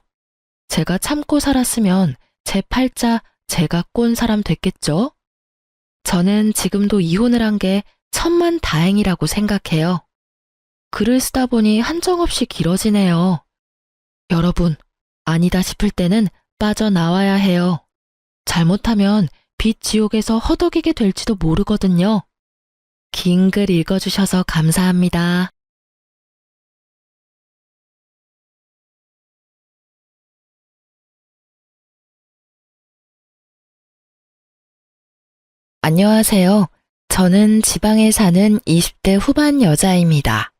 제가 참고 살았으면 제 팔자 제가 꼰 사람 됐겠죠? 저는 지금도 이혼을 한 게 천만 다행이라고 생각해요. 글을 쓰다 보니 한정없이 길어지네요. 여러분, 아니다 싶을 때는 빠져나와야 해요. 잘못하면 빚 지옥에서 허덕이게 될지도 모르거든요. 긴 글 읽어주셔서 감사합니다. 안녕하세요. 저는 지방에 사는 20대 후반 여자입니다.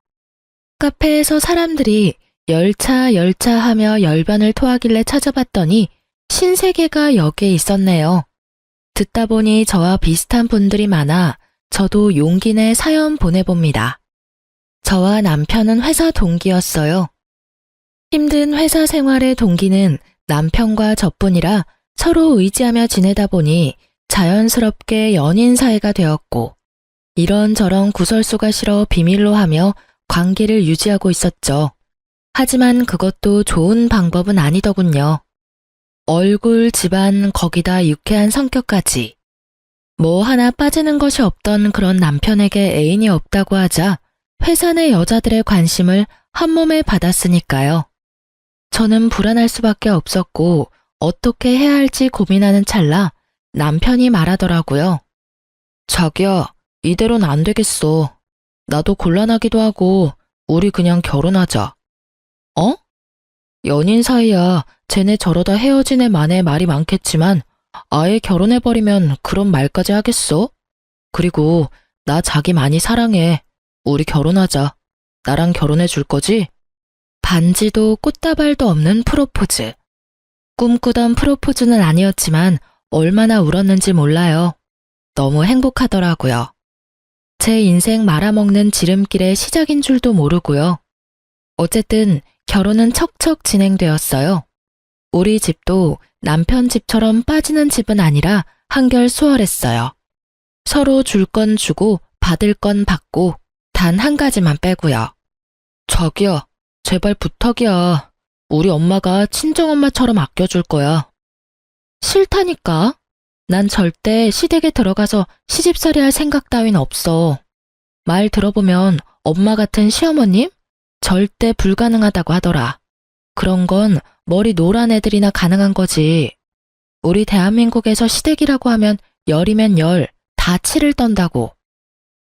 카페에서 사람들이 열차 하며 열변을 토하길래 찾아봤더니 신세계가 여기에 있었네요. 듣다 보니 저와 비슷한 분들이 많아 저도 용기 내 사연 보내봅니다. 저와 남편은 회사 동기였어요. 힘든 회사 생활의 동기는 남편과 저뿐이라 서로 의지하며 지내다 보니 자연스럽게 연인 사이가 되었고 이런저런 구설수가 싫어 비밀로 하며 관계를 유지하고 있었죠. 하지만 그것도 좋은 방법은 아니더군요. 얼굴, 집안, 거기다 유쾌한 성격까지. 뭐 하나 빠지는 것이 없던 그런 남편에게 애인이 없다고 하자 회사 내 여자들의 관심을 한몸에 받았으니까요. 저는 불안할 수밖에 없었고 어떻게 해야 할지 고민하는 찰나 남편이 말하더라고요. 자기야, 이대로는 안 되겠어. 나도 곤란하기도 하고 우리 그냥 결혼하자. 어? 연인 사이야. 쟤네 저러다 헤어진 애 만에 말이 많겠지만 아예 결혼해버리면 그런 말까지 하겠어? 그리고 나 자기 많이 사랑해. 우리 결혼하자. 나랑 결혼해 줄 거지? 반지도 꽃다발도 없는 프로포즈. 꿈꾸던 프로포즈는 아니었지만 얼마나 울었는지 몰라요. 너무 행복하더라고요. 제 인생 말아먹는 지름길의 시작인 줄도 모르고요. 어쨌든 결혼은 척척 진행되었어요. 우리 집도 남편 집처럼 빠지는 집은 아니라 한결 수월했어요. 서로 줄 건 주고 받을 건 받고 단 한 가지만 빼고요. 자기야, 제발 부탁이야. 우리 엄마가 친정엄마처럼 아껴줄 거야. 싫다니까. 난 절대 시댁에 들어가서 시집살이 할 생각 따윈 없어. 말 들어보면 엄마 같은 시어머님? 절대 불가능하다고 하더라. 그런 건 머리 노란 애들이나 가능한 거지. 우리 대한민국에서 시댁이라고 하면 열이면 열, 다 치를 떤다고.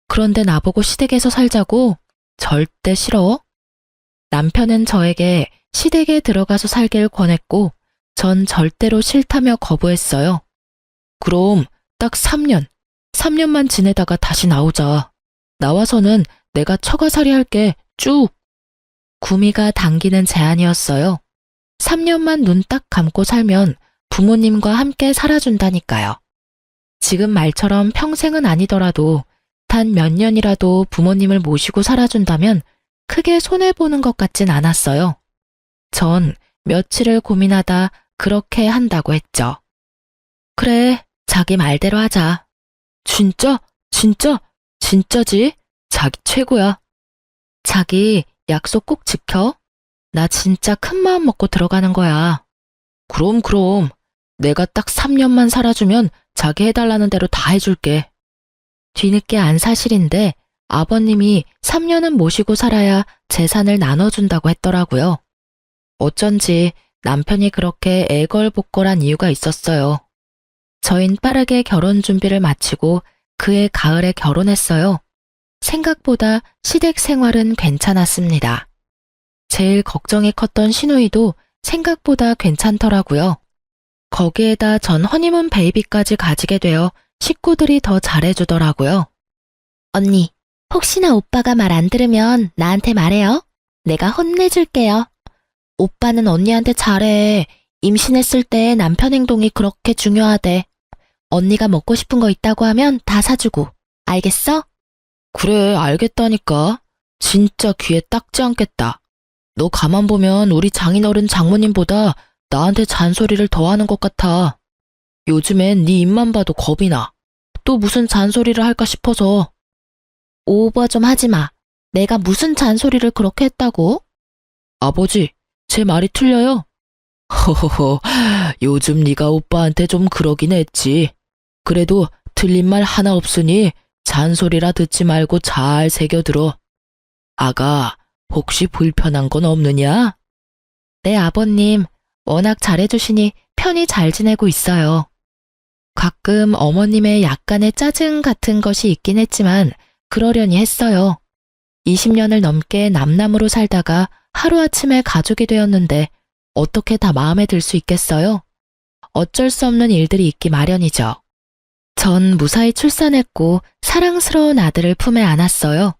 그런데 나보고 시댁에서 살자고? 절대 싫어. 남편은 저에게 시댁에 들어가서 살길 권했고 전 절대로 싫다며 거부했어요. 그럼 딱 3년만 지내다가 다시 나오자. 나와서는 내가 처가살이 할게 쭉. 구미가 당기는 제안이었어요. 3년만 눈 딱 감고 살면 부모님과 함께 살아준다니까요. 지금 말처럼 평생은 아니더라도 단 몇 년이라도 부모님을 모시고 살아준다면 크게 손해보는 것 같진 않았어요. 전 며칠을 고민하다 그렇게 한다고 했죠. 그래, 자기 말대로 하자. 진짜? 진짜? 진짜지? 자기 최고야. 자기 약속 꼭 지켜. 나 진짜 큰 마음 먹고 들어가는 거야. 그럼. 내가 딱 3년만 살아주면 자기 해달라는 대로 다 해줄게. 뒤늦게 안 사실인데 아버님이 3년은 모시고 살아야 재산을 나눠준다고 했더라고요. 어쩐지 남편이 그렇게 애걸복걸한 이유가 있었어요. 저흰 빠르게 결혼 준비를 마치고 그해 가을에 결혼했어요. 생각보다 시댁 생활은 괜찮았습니다. 제일 걱정이 컸던 시누이도 생각보다 괜찮더라고요. 거기에다 전 허니문 베이비까지 가지게 되어 식구들이 더 잘해주더라고요. 언니, 혹시나 오빠가 말 안 들으면 나한테 말해요. 내가 혼내줄게요. 오빠는 언니한테 잘해. 임신했을 때 남편 행동이 그렇게 중요하대. 언니가 먹고 싶은 거 있다고 하면 다 사주고. 알겠어? 그래, 알겠다니까. 진짜 귀에 딱지 않겠다. 너 가만 보면 우리 장인어른 장모님보다 나한테 잔소리를 더 하는 것 같아. 요즘엔 네 입만 봐도 겁이 나. 또 무슨 잔소리를 할까 싶어서. 오버 좀 하지 마. 내가 무슨 잔소리를 그렇게 했다고? 아버지, 제 말이 틀려요? 허허허, 요즘 네가 오빠한테 좀 그러긴 했지. 그래도 틀린 말 하나 없으니 잔소리라 듣지 말고 잘 새겨들어. 아가, 혹시 불편한 건 없느냐? 네, 아버님. 워낙 잘해주시니 편히 잘 지내고 있어요. 가끔 어머님의 약간의 짜증 같은 것이 있긴 했지만 그러려니 했어요. 20년을 넘게 남남으로 살다가 하루아침에 가족이 되었는데 어떻게 다 마음에 들 수 있겠어요? 어쩔 수 없는 일들이 있기 마련이죠. 전 무사히 출산했고 사랑스러운 아들을 품에 안았어요.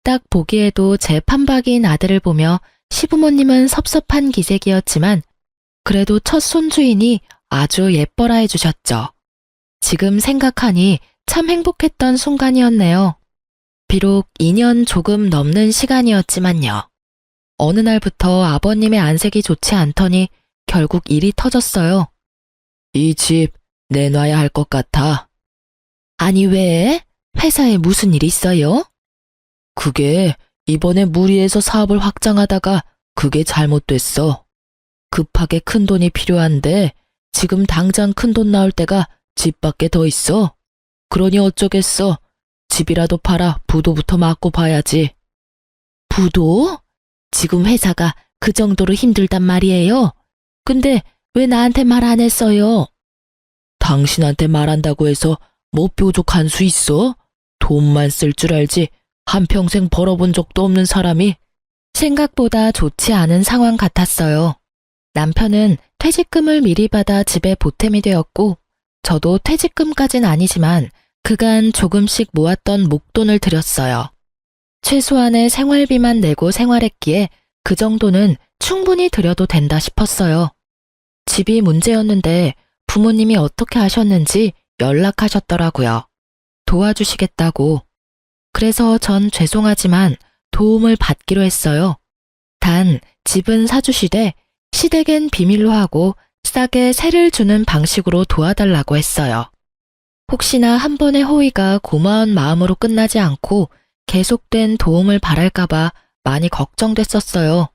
딱 보기에도 제 판박이인 아들을 보며 시부모님은 섭섭한 기색이었지만 그래도 첫 손주이니 아주 예뻐라 해주셨죠. 지금 생각하니 참 행복했던 순간이었네요. 비록 2년 조금 넘는 시간이었지만요. 어느 날부터 아버님의 안색이 좋지 않더니 결국 일이 터졌어요. 이 집 내놔야 할 것 같아. 아니 왜? 회사에 무슨 일 있어요? 그게 이번에 무리해서 사업을 확장하다가 그게 잘못됐어. 급하게 큰 돈이 필요한데 지금 당장 큰 돈 나올 때가 집밖에 더 있어. 그러니 어쩌겠어. 집이라도 팔아 부도부터 맞고 봐야지. 부도? 지금 회사가 그 정도로 힘들단 말이에요. 근데 왜 나한테 말 안 했어요? 당신한테 말한다고 해서 뭐 뾰족한 수 있어? 돈만 쓸 줄 알지 한평생 벌어본 적도 없는 사람이. 생각보다 좋지 않은 상황 같았어요. 남편은 퇴직금을 미리 받아 집에 보탬이 되었고 저도 퇴직금까진 아니지만 그간 조금씩 모았던 목돈을 들였어요. 최소한의 생활비만 내고 생활했기에 그 정도는 충분히 들여도 된다 싶었어요. 집이 문제였는데 부모님이 어떻게 하셨는지 연락하셨더라고요. 도와주시겠다고. 그래서 전 죄송하지만 도움을 받기로 했어요. 단 집은 사주시되 시댁엔 비밀로 하고 싸게 세를 주는 방식으로 도와달라고 했어요. 혹시나 한 번의 호의가 고마운 마음으로 끝나지 않고 계속된 도움을 바랄까봐 많이 걱정됐었어요.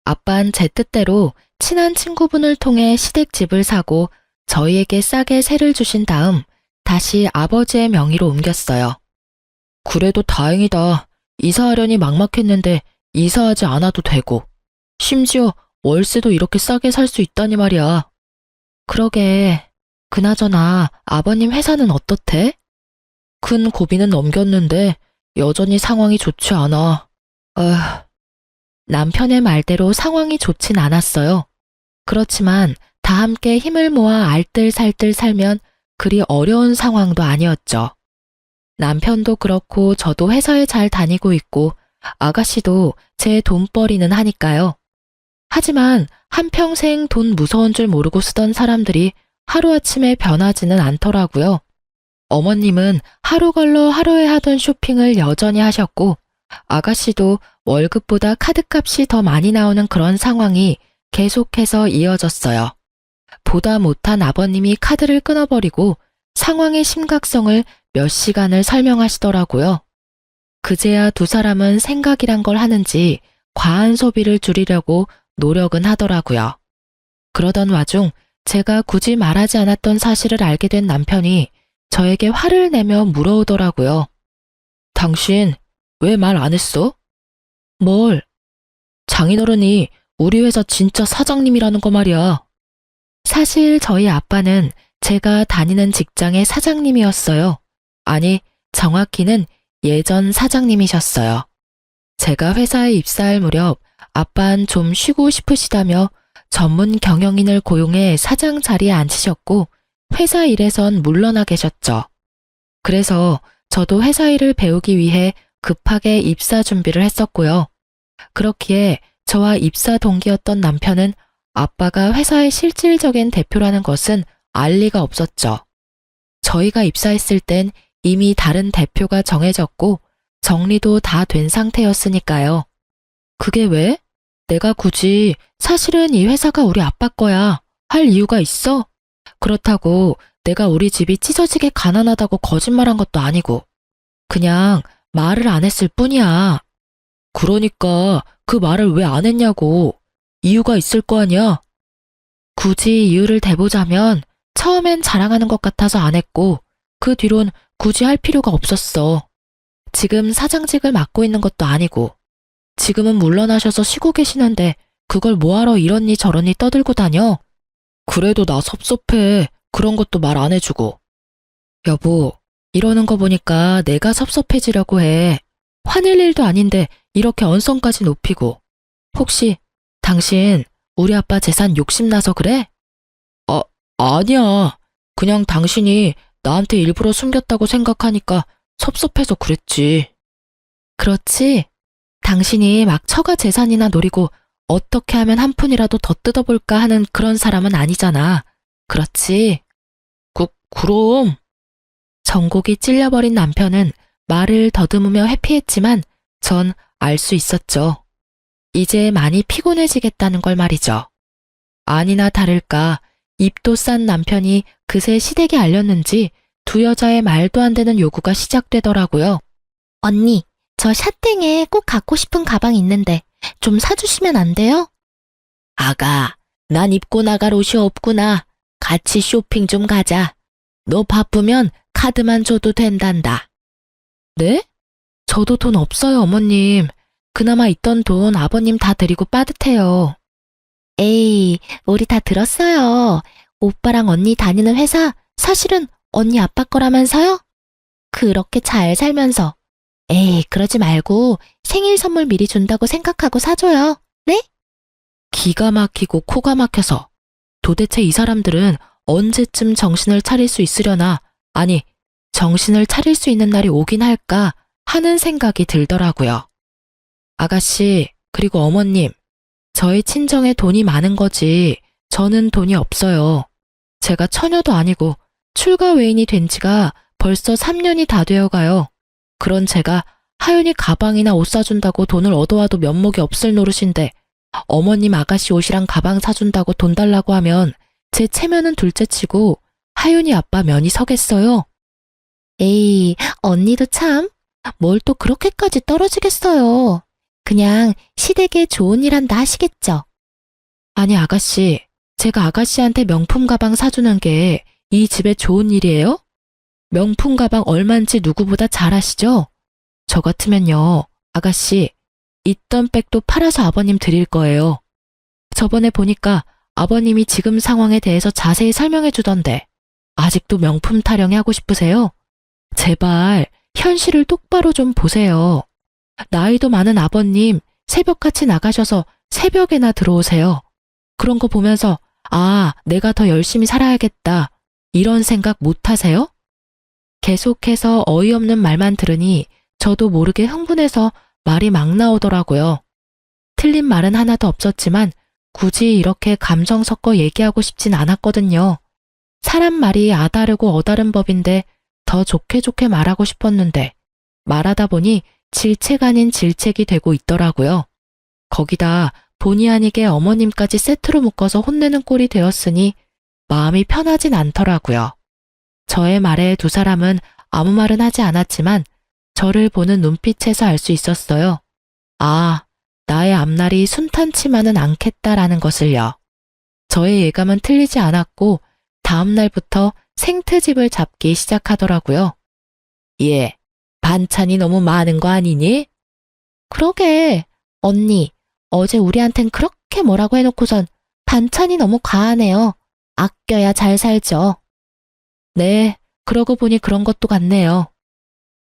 아빤 제 뜻대로 친한 친구분을 통해 시댁 집을 사고 저희에게 싸게 세를 주신 다음 다시 아버지의 명의로 옮겼어요. 그래도 다행이다. 이사하려니 막막했는데 이사하지 않아도 되고 심지어 월세도 이렇게 싸게 살 수 있다니 말이야. 그러게. 그나저나 아버님 회사는 어떻대? 큰 고비는 넘겼는데 여전히 상황이 좋지 않아. 남편의 말대로 상황이 좋진 않았어요. 그렇지만 다 함께 힘을 모아 알뜰살뜰 살면 그리 어려운 상황도 아니었죠. 남편도 그렇고 저도 회사에 잘 다니고 있고 아가씨도 제 돈벌이는 하니까요. 하지만 한평생 돈 무서운 줄 모르고 쓰던 사람들이 하루아침에 변하지는 않더라고요. 어머님은 하루 걸러 하루에 하던 쇼핑을 여전히 하셨고, 아가씨도 월급보다 카드값이 더 많이 나오는 그런 상황이 계속해서 이어졌어요. 보다 못한 아버님이 카드를 끊어버리고 상황의 심각성을 몇 시간을 설명하시더라고요. 그제야 두 사람은 생각이란 걸 하는지 과한 소비를 줄이려고 노력은 하더라고요. 그러던 와중 제가 굳이 말하지 않았던 사실을 알게 된 남편이 저에게 화를 내며 물어오더라고요. 당신 왜 말 안 했어? 뭘? 장인어른이 우리 회사 진짜 사장님이라는 거 말이야. 사실 저희 아빠는 제가 다니는 직장의 사장님이었어요. 아니, 정확히는 예전 사장님이셨어요. 제가 회사에 입사할 무렵 아빠는 좀 쉬고 싶으시다며 전문 경영인을 고용해 사장 자리에 앉히셨고 회사 일에선 물러나 계셨죠. 그래서 저도 회사 일을 배우기 위해 급하게 입사 준비를 했었고요. 그렇기에 저와 입사 동기였던 남편은 아빠가 회사의 실질적인 대표라는 것은 알 리가 없었죠. 저희가 입사했을 땐 이미 다른 대표가 정해졌고 정리도 다 된 상태였으니까요. 그게 왜? 내가 굳이 사실은 이 회사가 우리 아빠 거야 할 이유가 있어? 그렇다고 내가 우리 집이 찢어지게 가난하다고 거짓말한 것도 아니고 그냥 말을 안 했을 뿐이야. 그러니까 그 말을 왜 안 했냐고. 이유가 있을 거 아니야? 굳이 이유를 대보자면 처음엔 자랑하는 것 같아서 안 했고 그 뒤론 굳이 할 필요가 없었어. 지금 사장직을 맡고 있는 것도 아니고 지금은 물러나셔서 쉬고 계시는데 그걸 뭐하러 이러니 저러니 떠들고 다녀? 그래도 나 섭섭해. 그런 것도 말 안 해주고. 여보, 이러는 거 보니까 내가 섭섭해지려고 해. 화낼 일도 아닌데 이렇게 언성까지 높이고. 혹시 당신 우리 아빠 재산 욕심나서 그래? 아니야. 그냥 당신이 나한테 일부러 숨겼다고 생각하니까 섭섭해서 그랬지. 그렇지? 당신이 막 처가 재산이나 노리고 어떻게 하면 한 푼이라도 더 뜯어볼까 하는 그런 사람은 아니잖아. 그렇지? 그럼. 정곡이 찔려버린 남편은 말을 더듬으며 회피했지만 전 알 수 있었죠. 이제 많이 피곤해지겠다는 걸 말이죠. 아니나 다를까 입도 싼 남편이 그새 시댁에 알렸는지 두 여자의 말도 안 되는 요구가 시작되더라고요. 언니, 저 샤땡에 꼭 갖고 싶은 가방 있는데 좀 사주시면 안 돼요? 아가, 난 입고 나갈 옷이 없구나. 같이 쇼핑 좀 가자. 너 바쁘면 카드만 줘도 된단다. 네? 저도 돈 없어요, 어머님. 그나마 있던 돈 아버님 다 드리고 빠듯해요. 에이, 우리 다 들었어요. 오빠랑 언니 다니는 회사 사실은 언니 아빠 거라면서요? 그렇게 잘 살면서. 에이, 그러지 말고 생일 선물 미리 준다고 생각하고 사줘요. 네? 기가 막히고 코가 막혀서 도대체 이 사람들은 언제쯤 정신을 차릴 수 있으려나, 아니, 정신을 차릴 수 있는 날이 오긴 할까 하는 생각이 들더라고요. 아가씨, 그리고 어머님, 저희 친정에 돈이 많은 거지 저는 돈이 없어요. 제가 처녀도 아니고 출가 외인이 된 지가 벌써 3년이 다 되어가요. 그런 제가 하윤이 가방이나 옷 사준다고 돈을 얻어와도 면목이 없을 노릇인데 어머님 아가씨 옷이랑 가방 사준다고 돈 달라고 하면 제 체면은 둘째치고 하윤이 아빠 면이 서겠어요? 에이, 언니도 참, 뭘 또 그렇게까지 떨어지겠어요. 그냥 시댁에 좋은 일 한다 하시겠죠. 아니 아가씨, 제가 아가씨한테 명품 가방 사주는 게 이 집에 좋은 일이에요? 명품 가방 얼만지 누구보다 잘 아시죠? 저 같으면요, 아가씨, 있던 백도 팔아서 아버님 드릴 거예요. 저번에 보니까 아버님이 지금 상황에 대해서 자세히 설명해 주던데 아직도 명품 타령이 하고 싶으세요? 제발 현실을 똑바로 좀 보세요. 나이도 많은 아버님 새벽같이 나가셔서 새벽에나 들어오세요. 그런 거 보면서 아, 내가 더 열심히 살아야겠다 이런 생각 못 하세요? 계속해서 어이없는 말만 들으니 저도 모르게 흥분해서 말이 막 나오더라고요. 틀린 말은 하나도 없었지만 굳이 이렇게 감정 섞어 얘기하고 싶진 않았거든요. 사람 말이 아다르고 어다른 법인데 더 좋게 말하고 싶었는데 말하다 보니 질책 아닌 질책이 되고 있더라고요. 거기다 본의 아니게 어머님까지 세트로 묶어서 혼내는 꼴이 되었으니 마음이 편하진 않더라고요. 저의 말에 두 사람은 아무 말은 하지 않았지만 저를 보는 눈빛에서 알 수 있었어요. 아, 나의 앞날이 순탄치만은 않겠다라는 것을요. 저의 예감은 틀리지 않았고 다음 날부터 생트집을 잡기 시작하더라고요. 예, 반찬이 너무 많은 거 아니니? 그러게, 언니, 어제 우리한텐 그렇게 뭐라고 해놓고선 반찬이 너무 과하네요. 아껴야 잘 살죠. 네, 그러고 보니 그런 것도 같네요.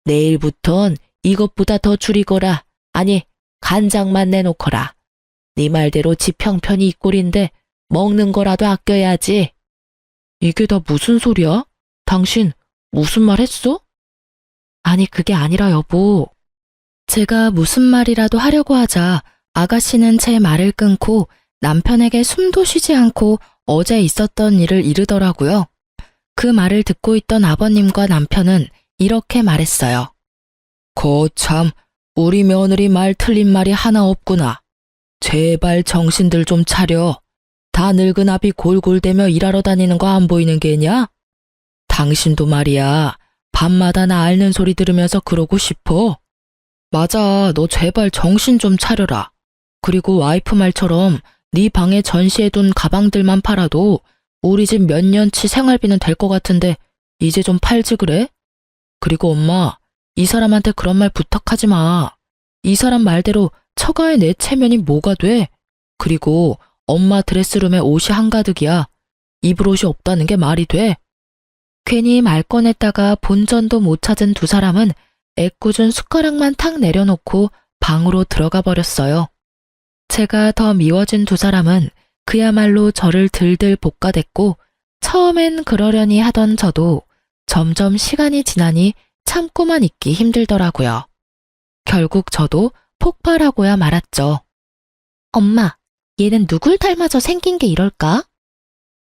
내일부턴 이것보다 더 줄이거라. 아니, 간장만 내놓거라. 네 말대로 집 형편이 이 꼴인데 먹는 거라도 아껴야지. 이게 다 무슨 소리야? 당신 무슨 말 했어? 아니, 그게 아니라 여보. 제가 무슨 말이라도 하려고 하자 아가씨는 제 말을 끊고 남편에게 숨도 쉬지 않고 어제 있었던 일을 이르더라고요. 그 말을 듣고 있던 아버님과 남편은 이렇게 말했어요. 거참, 우리 며느리 말 틀린 말이 하나 없구나. 제발 정신들 좀 차려. 다 늙은 아비 골골대며 일하러 다니는 거 안 보이는 게냐? 당신도 말이야, 밤마다 나 앓는 소리 들으면서 그러고 싶어? 맞아, 너 제발 정신 좀 차려라. 그리고 와이프 말처럼 네 방에 전시해둔 가방들만 팔아도 우리 집 몇 년치 생활비는 될 것 같은데 이제 좀 팔지 그래? 그리고 엄마, 이 사람한테 그런 말 부탁하지 마. 이 사람 말대로 처가에 내 체면이 뭐가 돼? 그리고 엄마 드레스룸에 옷이 한가득이야. 입을 옷이 없다는 게 말이 돼? 괜히 말 꺼냈다가 본전도 못 찾은 두 사람은 애꿎은 숟가락만 탁 내려놓고 방으로 들어가 버렸어요. 제가 더 미워진 두 사람은 그야말로 저를 들들 볶아댔고 처음엔 그러려니 하던 저도 점점 시간이 지나니 참고만 있기 힘들더라고요. 결국 저도 폭발하고야 말았죠. 엄마, 얘는 누굴 닮아서 생긴 게 이럴까?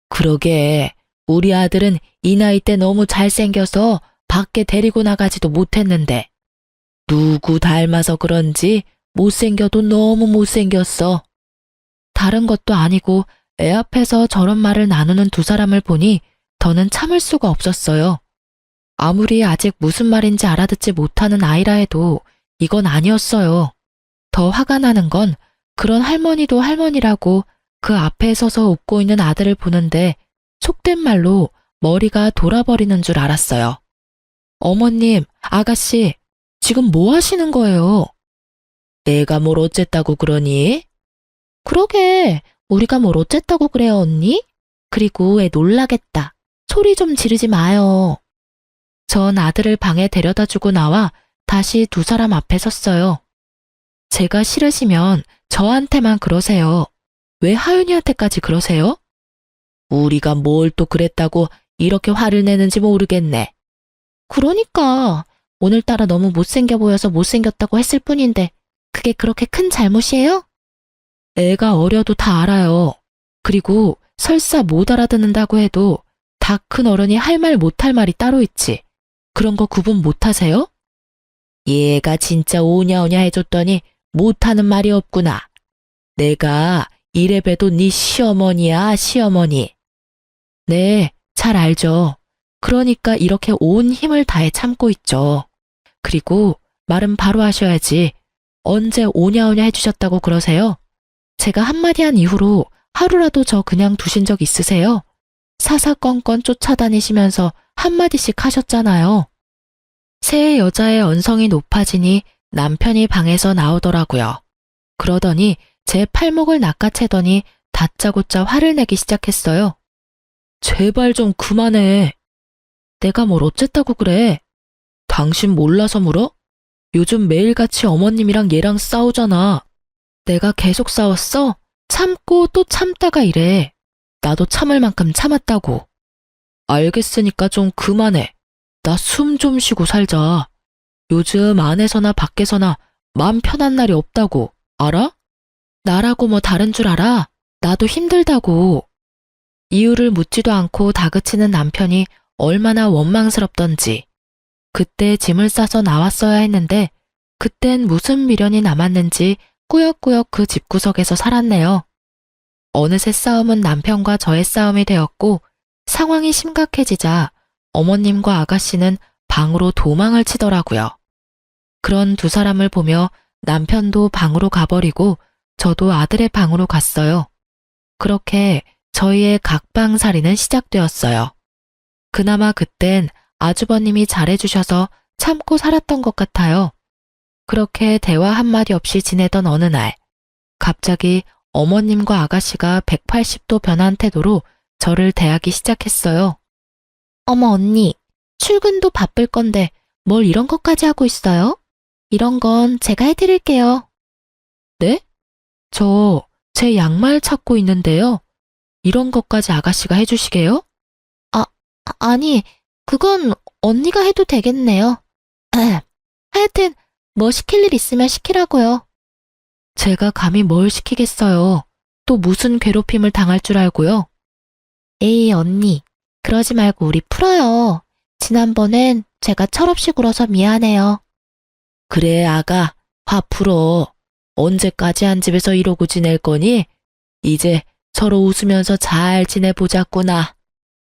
그러게, 우리 아들은 이 나이 때 너무 잘생겨서 밖에 데리고 나가지도 못했는데 누구 닮아서 그런지 못생겨도 너무 못생겼어. 다른 것도 아니고 애 앞에서 저런 말을 나누는 두 사람을 보니 더는 참을 수가 없었어요. 아무리 아직 무슨 말인지 알아듣지 못하는 아이라 해도 이건 아니었어요. 더 화가 나는 건 그런 할머니도 할머니라고 그 앞에 서서 웃고 있는 아들을 보는데 속된 말로 머리가 돌아버리는 줄 알았어요. 어머님, 아가씨, 지금 뭐 하시는 거예요? 내가 뭘 어쨌다고 그러니? 그러게, 우리가 뭘 어쨌다고 그래요, 언니? 그리고 애 놀라겠다. 소리 좀 지르지 마요. 전 아들을 방에 데려다주고 나와 다시 두 사람 앞에 섰어요. 제가 싫으시면 저한테만 그러세요. 왜 하윤이한테까지 그러세요? 우리가 뭘 또 그랬다고 이렇게 화를 내는지 모르겠네. 그러니까 오늘따라 너무 못생겨 보여서 못생겼다고 했을 뿐인데 그게 그렇게 큰 잘못이에요? 애가 어려도 다 알아요. 그리고 설사 못 알아듣는다고 해도 다 큰 어른이 할 말 못할 말이 따로 있지. 그런 거 구분 못하세요? 얘가 진짜 오냐오냐 해줬더니 못하는 말이 없구나. 내가 이래봬도 네 시어머니야, 시어머니. 네, 잘 알죠. 그러니까 이렇게 온 힘을 다해 참고 있죠. 그리고 말은 바로 하셔야지. 언제 오냐오냐 해주셨다고 그러세요? 제가 한마디 한 이후로 하루라도 저 그냥 두신 적 있으세요? 사사건건 쫓아다니시면서 한마디씩 하셨잖아요. 새 여자의 언성이 높아지니 남편이 방에서 나오더라고요. 그러더니 제 팔목을 낚아채더니 다짜고짜 화를 내기 시작했어요. 제발 좀 그만해. 내가 뭘 어쨌다고 그래. 당신 몰라서 물어? 요즘 매일같이 어머님이랑 얘랑 싸우잖아. 내가 계속 싸웠어? 참고 또 참다가 이래. 나도 참을 만큼 참았다고. 알겠으니까 좀 그만해. 나 숨 좀 쉬고 살자. 요즘 안에서나 밖에서나 마음 편한 날이 없다고. 알아? 나라고 뭐 다른 줄 알아? 나도 힘들다고. 이유를 묻지도 않고 다그치는 남편이 얼마나 원망스럽던지 그때 짐을 싸서 나왔어야 했는데 그땐 무슨 미련이 남았는지 꾸역꾸역 그 집구석에서 살았네요. 어느새 싸움은 남편과 저의 싸움이 되었고 상황이 심각해지자 어머님과 아가씨는 방으로 도망을 치더라고요. 그런 두 사람을 보며 남편도 방으로 가버리고 저도 아들의 방으로 갔어요. 그렇게 저희의 각방살이는 시작되었어요. 그나마 그땐 아주버님이 잘해주셔서 참고 살았던 것 같아요. 그렇게 대화 한마디 없이 지내던 어느 날, 갑자기 어머님과 아가씨가 180도 변한 태도로 저를 대하기 시작했어요. 어머 언니, 출근도 바쁠 건데 뭘 이런 것까지 하고 있어요? 이런 건 제가 해드릴게요. 네? 저 제 양말 찾고 있는데요. 이런 것까지 아가씨가 해주시게요? 아니, 그건 언니가 해도 되겠네요. 하여튼 뭐 시킬 일 있으면 시키라고요. 제가 감히 뭘 시키겠어요. 또 무슨 괴롭힘을 당할 줄 알고요. 에이 언니, 그러지 말고 우리 풀어요. 지난번엔 제가 철없이 굴어서 미안해요. 그래 아가, 화 풀어. 언제까지 한 집에서 이러고 지낼 거니? 이제 서로 웃으면서 잘 지내보자꾸나.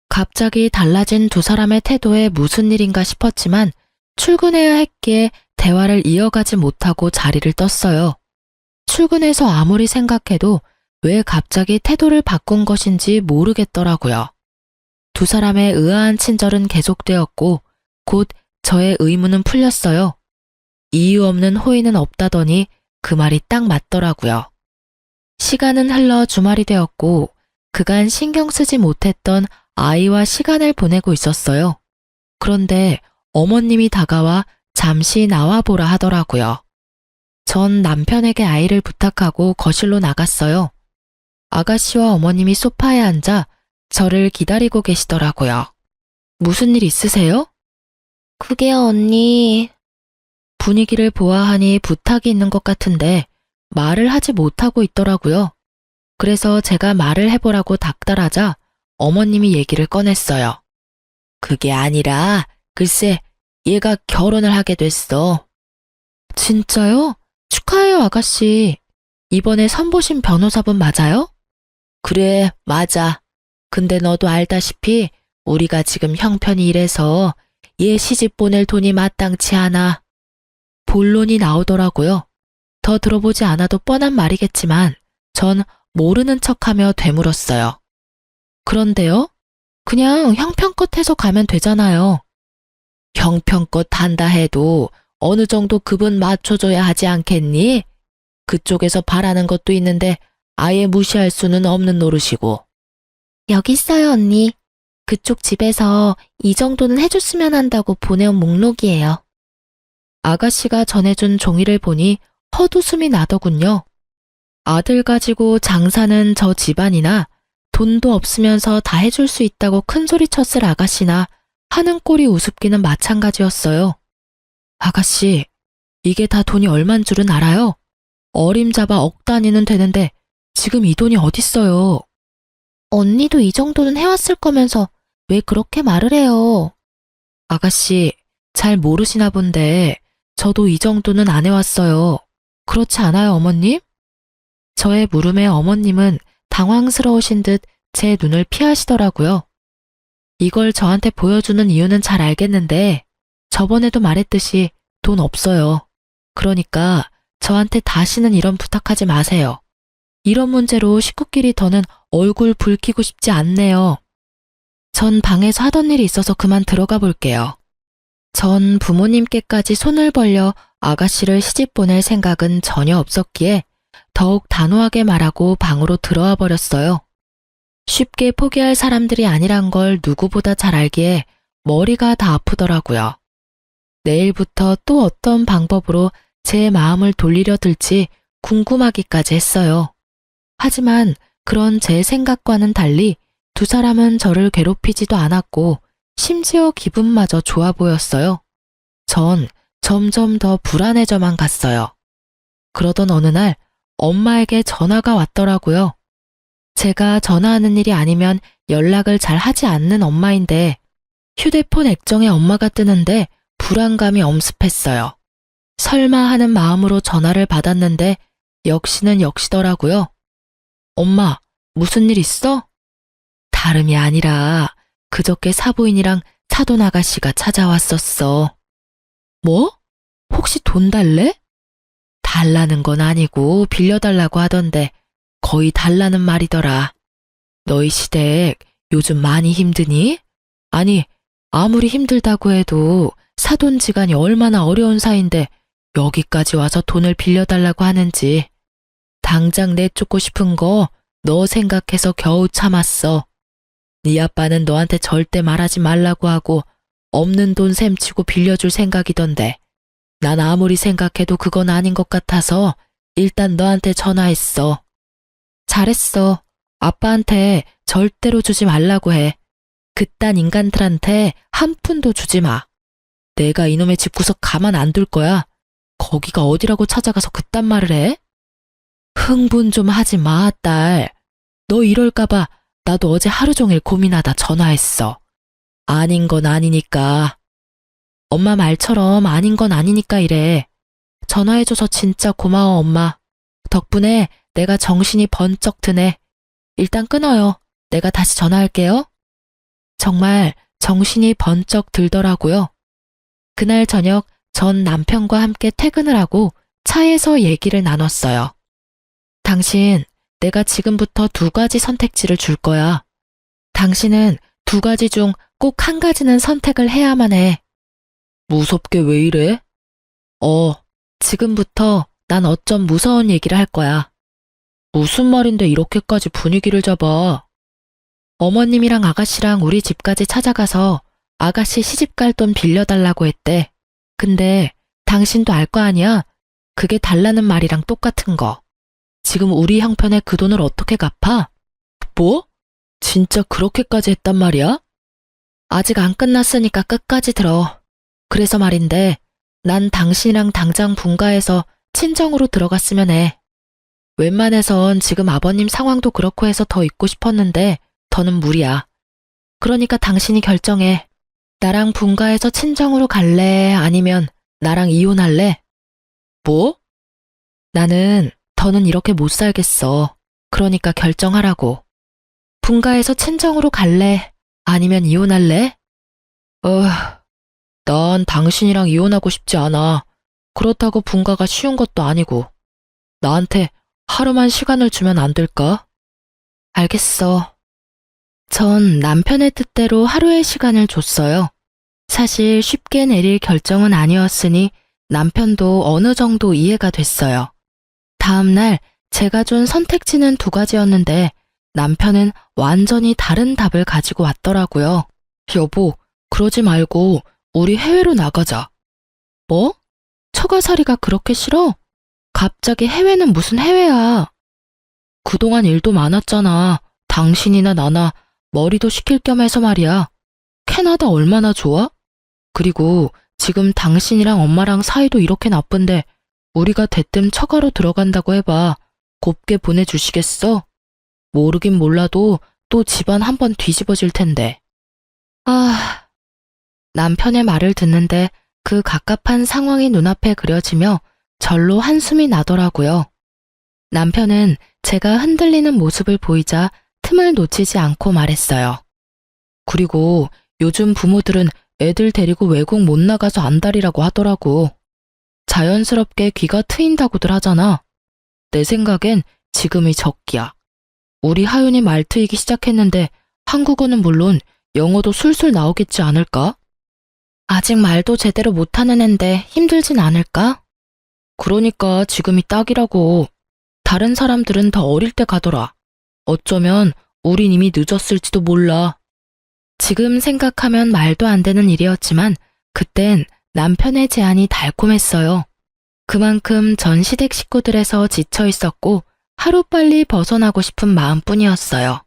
갑자기 달라진 두 사람의 태도에 무슨 일인가 싶었지만 출근해야 했기에 대화를 이어가지 못하고 자리를 떴어요. 출근해서 아무리 생각해도 왜 갑자기 태도를 바꾼 것인지 모르겠더라고요. 두 사람의 의아한 친절은 계속되었고 곧 저의 의문은 풀렸어요. 이유 없는 호의는 없다더니 그 말이 딱 맞더라고요. 시간은 흘러 주말이 되었고 그간 신경 쓰지 못했던 아이와 시간을 보내고 있었어요. 그런데 어머님이 다가와 잠시 나와보라 하더라고요. 전 남편에게 아이를 부탁하고 거실로 나갔어요. 아가씨와 어머님이 소파에 앉아 저를 기다리고 계시더라고요. 무슨 일 있으세요? 그게요, 언니. 분위기를 보아하니 부탁이 있는 것 같은데 말을 하지 못하고 있더라고요. 그래서 제가 말을 해보라고 닥달하자 어머님이 얘기를 꺼냈어요. 그게 아니라 글쎄 얘가 결혼을 하게 됐어. 진짜요? 축하해요, 아가씨. 이번에 선보신 변호사분 맞아요? 그래, 맞아. 근데 너도 알다시피 우리가 지금 형편이 이래서 얘 시집 보낼 돈이 마땅치 않아. 본론이 나오더라고요. 더 들어보지 않아도 뻔한 말이겠지만 전 모르는 척하며 되물었어요. 그런데요? 그냥 형편껏 해서 가면 되잖아요. 형편껏 한다 해도 어느 정도 급은 맞춰줘야 하지 않겠니? 그쪽에서 바라는 것도 있는데 아예 무시할 수는 없는 노릇이고. 여기 있어요, 언니. 그쪽 집에서 이 정도는 해줬으면 한다고 보내온 목록이에요. 아가씨가 전해준 종이를 보니 헛웃음이 나더군요. 아들 가지고 장사는 저 집안이나 돈도 없으면서 다 해줄 수 있다고 큰소리쳤을 아가씨나 하는 꼴이 우습기는 마찬가지였어요. 아가씨, 이게 다 돈이 얼만 줄은 알아요? 어림잡아 억 단위는 되는데 지금 이 돈이 어딨어요? 언니도 이 정도는 해왔을 거면서 왜 그렇게 말을 해요? 아가씨, 잘 모르시나 본데 저도 이 정도는 안 해왔어요. 그렇지 않아요, 어머님? 저의 물음에 어머님은 당황스러우신 듯 제 눈을 피하시더라고요. 이걸 저한테 보여주는 이유는 잘 알겠는데 저번에도 말했듯이 돈 없어요. 그러니까 저한테 다시는 이런 부탁하지 마세요. 이런 문제로 식구끼리 더는 얼굴 붉히고 싶지 않네요. 전 방에서 하던 일이 있어서 그만 들어가 볼게요. 전 부모님께까지 손을 벌려 아가씨를 시집 보낼 생각은 전혀 없었기에 더욱 단호하게 말하고 방으로 들어와 버렸어요. 쉽게 포기할 사람들이 아니란 걸 누구보다 잘 알기에 머리가 다 아프더라고요. 내일부터 또 어떤 방법으로 제 마음을 돌리려 들지 궁금하기까지 했어요. 하지만 그런 제 생각과는 달리 두 사람은 저를 괴롭히지도 않았고 심지어 기분마저 좋아 보였어요. 전 점점 더 불안해져만 갔어요. 그러던 어느 날 엄마에게 전화가 왔더라고요. 제가 전화하는 일이 아니면 연락을 잘 하지 않는 엄마인데 휴대폰 액정에 엄마가 뜨는데 불안감이 엄습했어요. 설마 하는 마음으로 전화를 받았는데 역시는 역시더라고요. 엄마, 무슨 일 있어? 다름이 아니라 그저께 사부인이랑 사돈 아가씨가 찾아왔었어. 뭐? 혹시 돈 달래? 달라는 건 아니고 빌려달라고 하던데 거의 달라는 말이더라. 너희 시댁 요즘 많이 힘드니? 아니, 아무리 힘들다고 해도 사돈지간이 얼마나 어려운 사이인데 여기까지 와서 돈을 빌려달라고 하는지. 당장 내쫓고 싶은 거 너 생각해서 겨우 참았어. 네 아빠는 너한테 절대 말하지 말라고 하고 없는 돈 셈치고 빌려줄 생각이던데 난 아무리 생각해도 그건 아닌 것 같아서 일단 너한테 전화했어. 잘했어. 아빠한테 절대로 주지 말라고 해. 그딴 인간들한테 한 푼도 주지 마. 내가 이놈의 집구석 가만 안 둘 거야. 거기가 어디라고 찾아가서 그딴 말을 해? 흥분 좀 하지 마, 딸. 너 이럴까봐 나도 어제 하루 종일 고민하다 전화했어. 아닌 건 아니니까. 엄마 말처럼 아닌 건 아니니까 이래. 전화해줘서 진짜 고마워, 엄마. 덕분에 내가 정신이 번쩍 드네. 일단 끊어요. 내가 다시 전화할게요. 정말 정신이 번쩍 들더라고요. 그날 저녁 전 남편과 함께 퇴근을 하고 차에서 얘기를 나눴어요. 당신, 내가 지금부터 2가지 선택지를 줄 거야. 당신은 2가지 중 꼭 한 가지는 선택을 해야만 해. 무섭게 왜 이래? 지금부터 난 어쩜 무서운 얘기를 할 거야. 무슨 말인데 이렇게까지 분위기를 잡아? 어머님이랑 아가씨랑 우리 집까지 찾아가서 아가씨 시집갈 돈 빌려달라고 했대. 근데 당신도 알 거 아니야? 그게 달라는 말이랑 똑같은 거. 지금 우리 형편에 그 돈을 어떻게 갚아? 뭐? 진짜 그렇게까지 했단 말이야? 아직 안 끝났으니까 끝까지 들어. 그래서 말인데 난 당신이랑 당장 분가해서 친정으로 들어갔으면 해. 웬만해선 지금 아버님 상황도 그렇고 해서 더 있고 싶었는데 더는 무리야. 그러니까 당신이 결정해. 나랑 분가해서 친정으로 갈래? 아니면 나랑 이혼할래? 뭐? 나는 더는 이렇게 못 살겠어. 그러니까 결정하라고. 분가해서 친정으로 갈래? 아니면 이혼할래? 난 당신이랑 이혼하고 싶지 않아. 그렇다고 분가가 쉬운 것도 아니고. 나한테 하루만 시간을 주면 안 될까? 알겠어. 전 남편의 뜻대로 하루의 시간을 줬어요. 사실 쉽게 내릴 결정은 아니었으니 남편도 어느 정도 이해가 됐어요. 다음 날 제가 준 선택지는 2가지였는데 남편은 완전히 다른 답을 가지고 왔더라고요. 여보, 그러지 말고 우리 해외로 나가자. 뭐? 처가살이가 그렇게 싫어? 갑자기 해외는 무슨 해외야? 그동안 일도 많았잖아. 당신이나 나나 머리도 식힐 겸 해서 말이야. 캐나다 얼마나 좋아? 그리고 지금 당신이랑 엄마랑 사이도 이렇게 나쁜데 우리가 대뜸 처가로 들어간다고 해봐. 곱게 보내주시겠어? 모르긴 몰라도 또 집안 한번 뒤집어질 텐데. 남편의 말을 듣는데 그 갑갑한 상황이 눈앞에 그려지며 절로 한숨이 나더라고요. 남편은 제가 흔들리는 모습을 보이자 틈을 놓치지 않고 말했어요. 그리고 요즘 부모들은 애들 데리고 외국 못 나가서 안달이라고 하더라고. 자연스럽게 귀가 트인다고들 하잖아. 내 생각엔 지금이 적기야. 우리 하윤이 말 트이기 시작했는데 한국어는 물론 영어도 술술 나오겠지 않을까? 아직 말도 제대로 못하는 앤데 힘들진 않을까? 그러니까 지금이 딱이라고. 다른 사람들은 더 어릴 때 가더라. 어쩌면 우린 이미 늦었을지도 몰라. 지금 생각하면 말도 안 되는 일이었지만 그땐 남편의 제안이 달콤했어요. 그만큼 전 시댁 식구들에서 지쳐 있었고 하루빨리 벗어나고 싶은 마음뿐이었어요.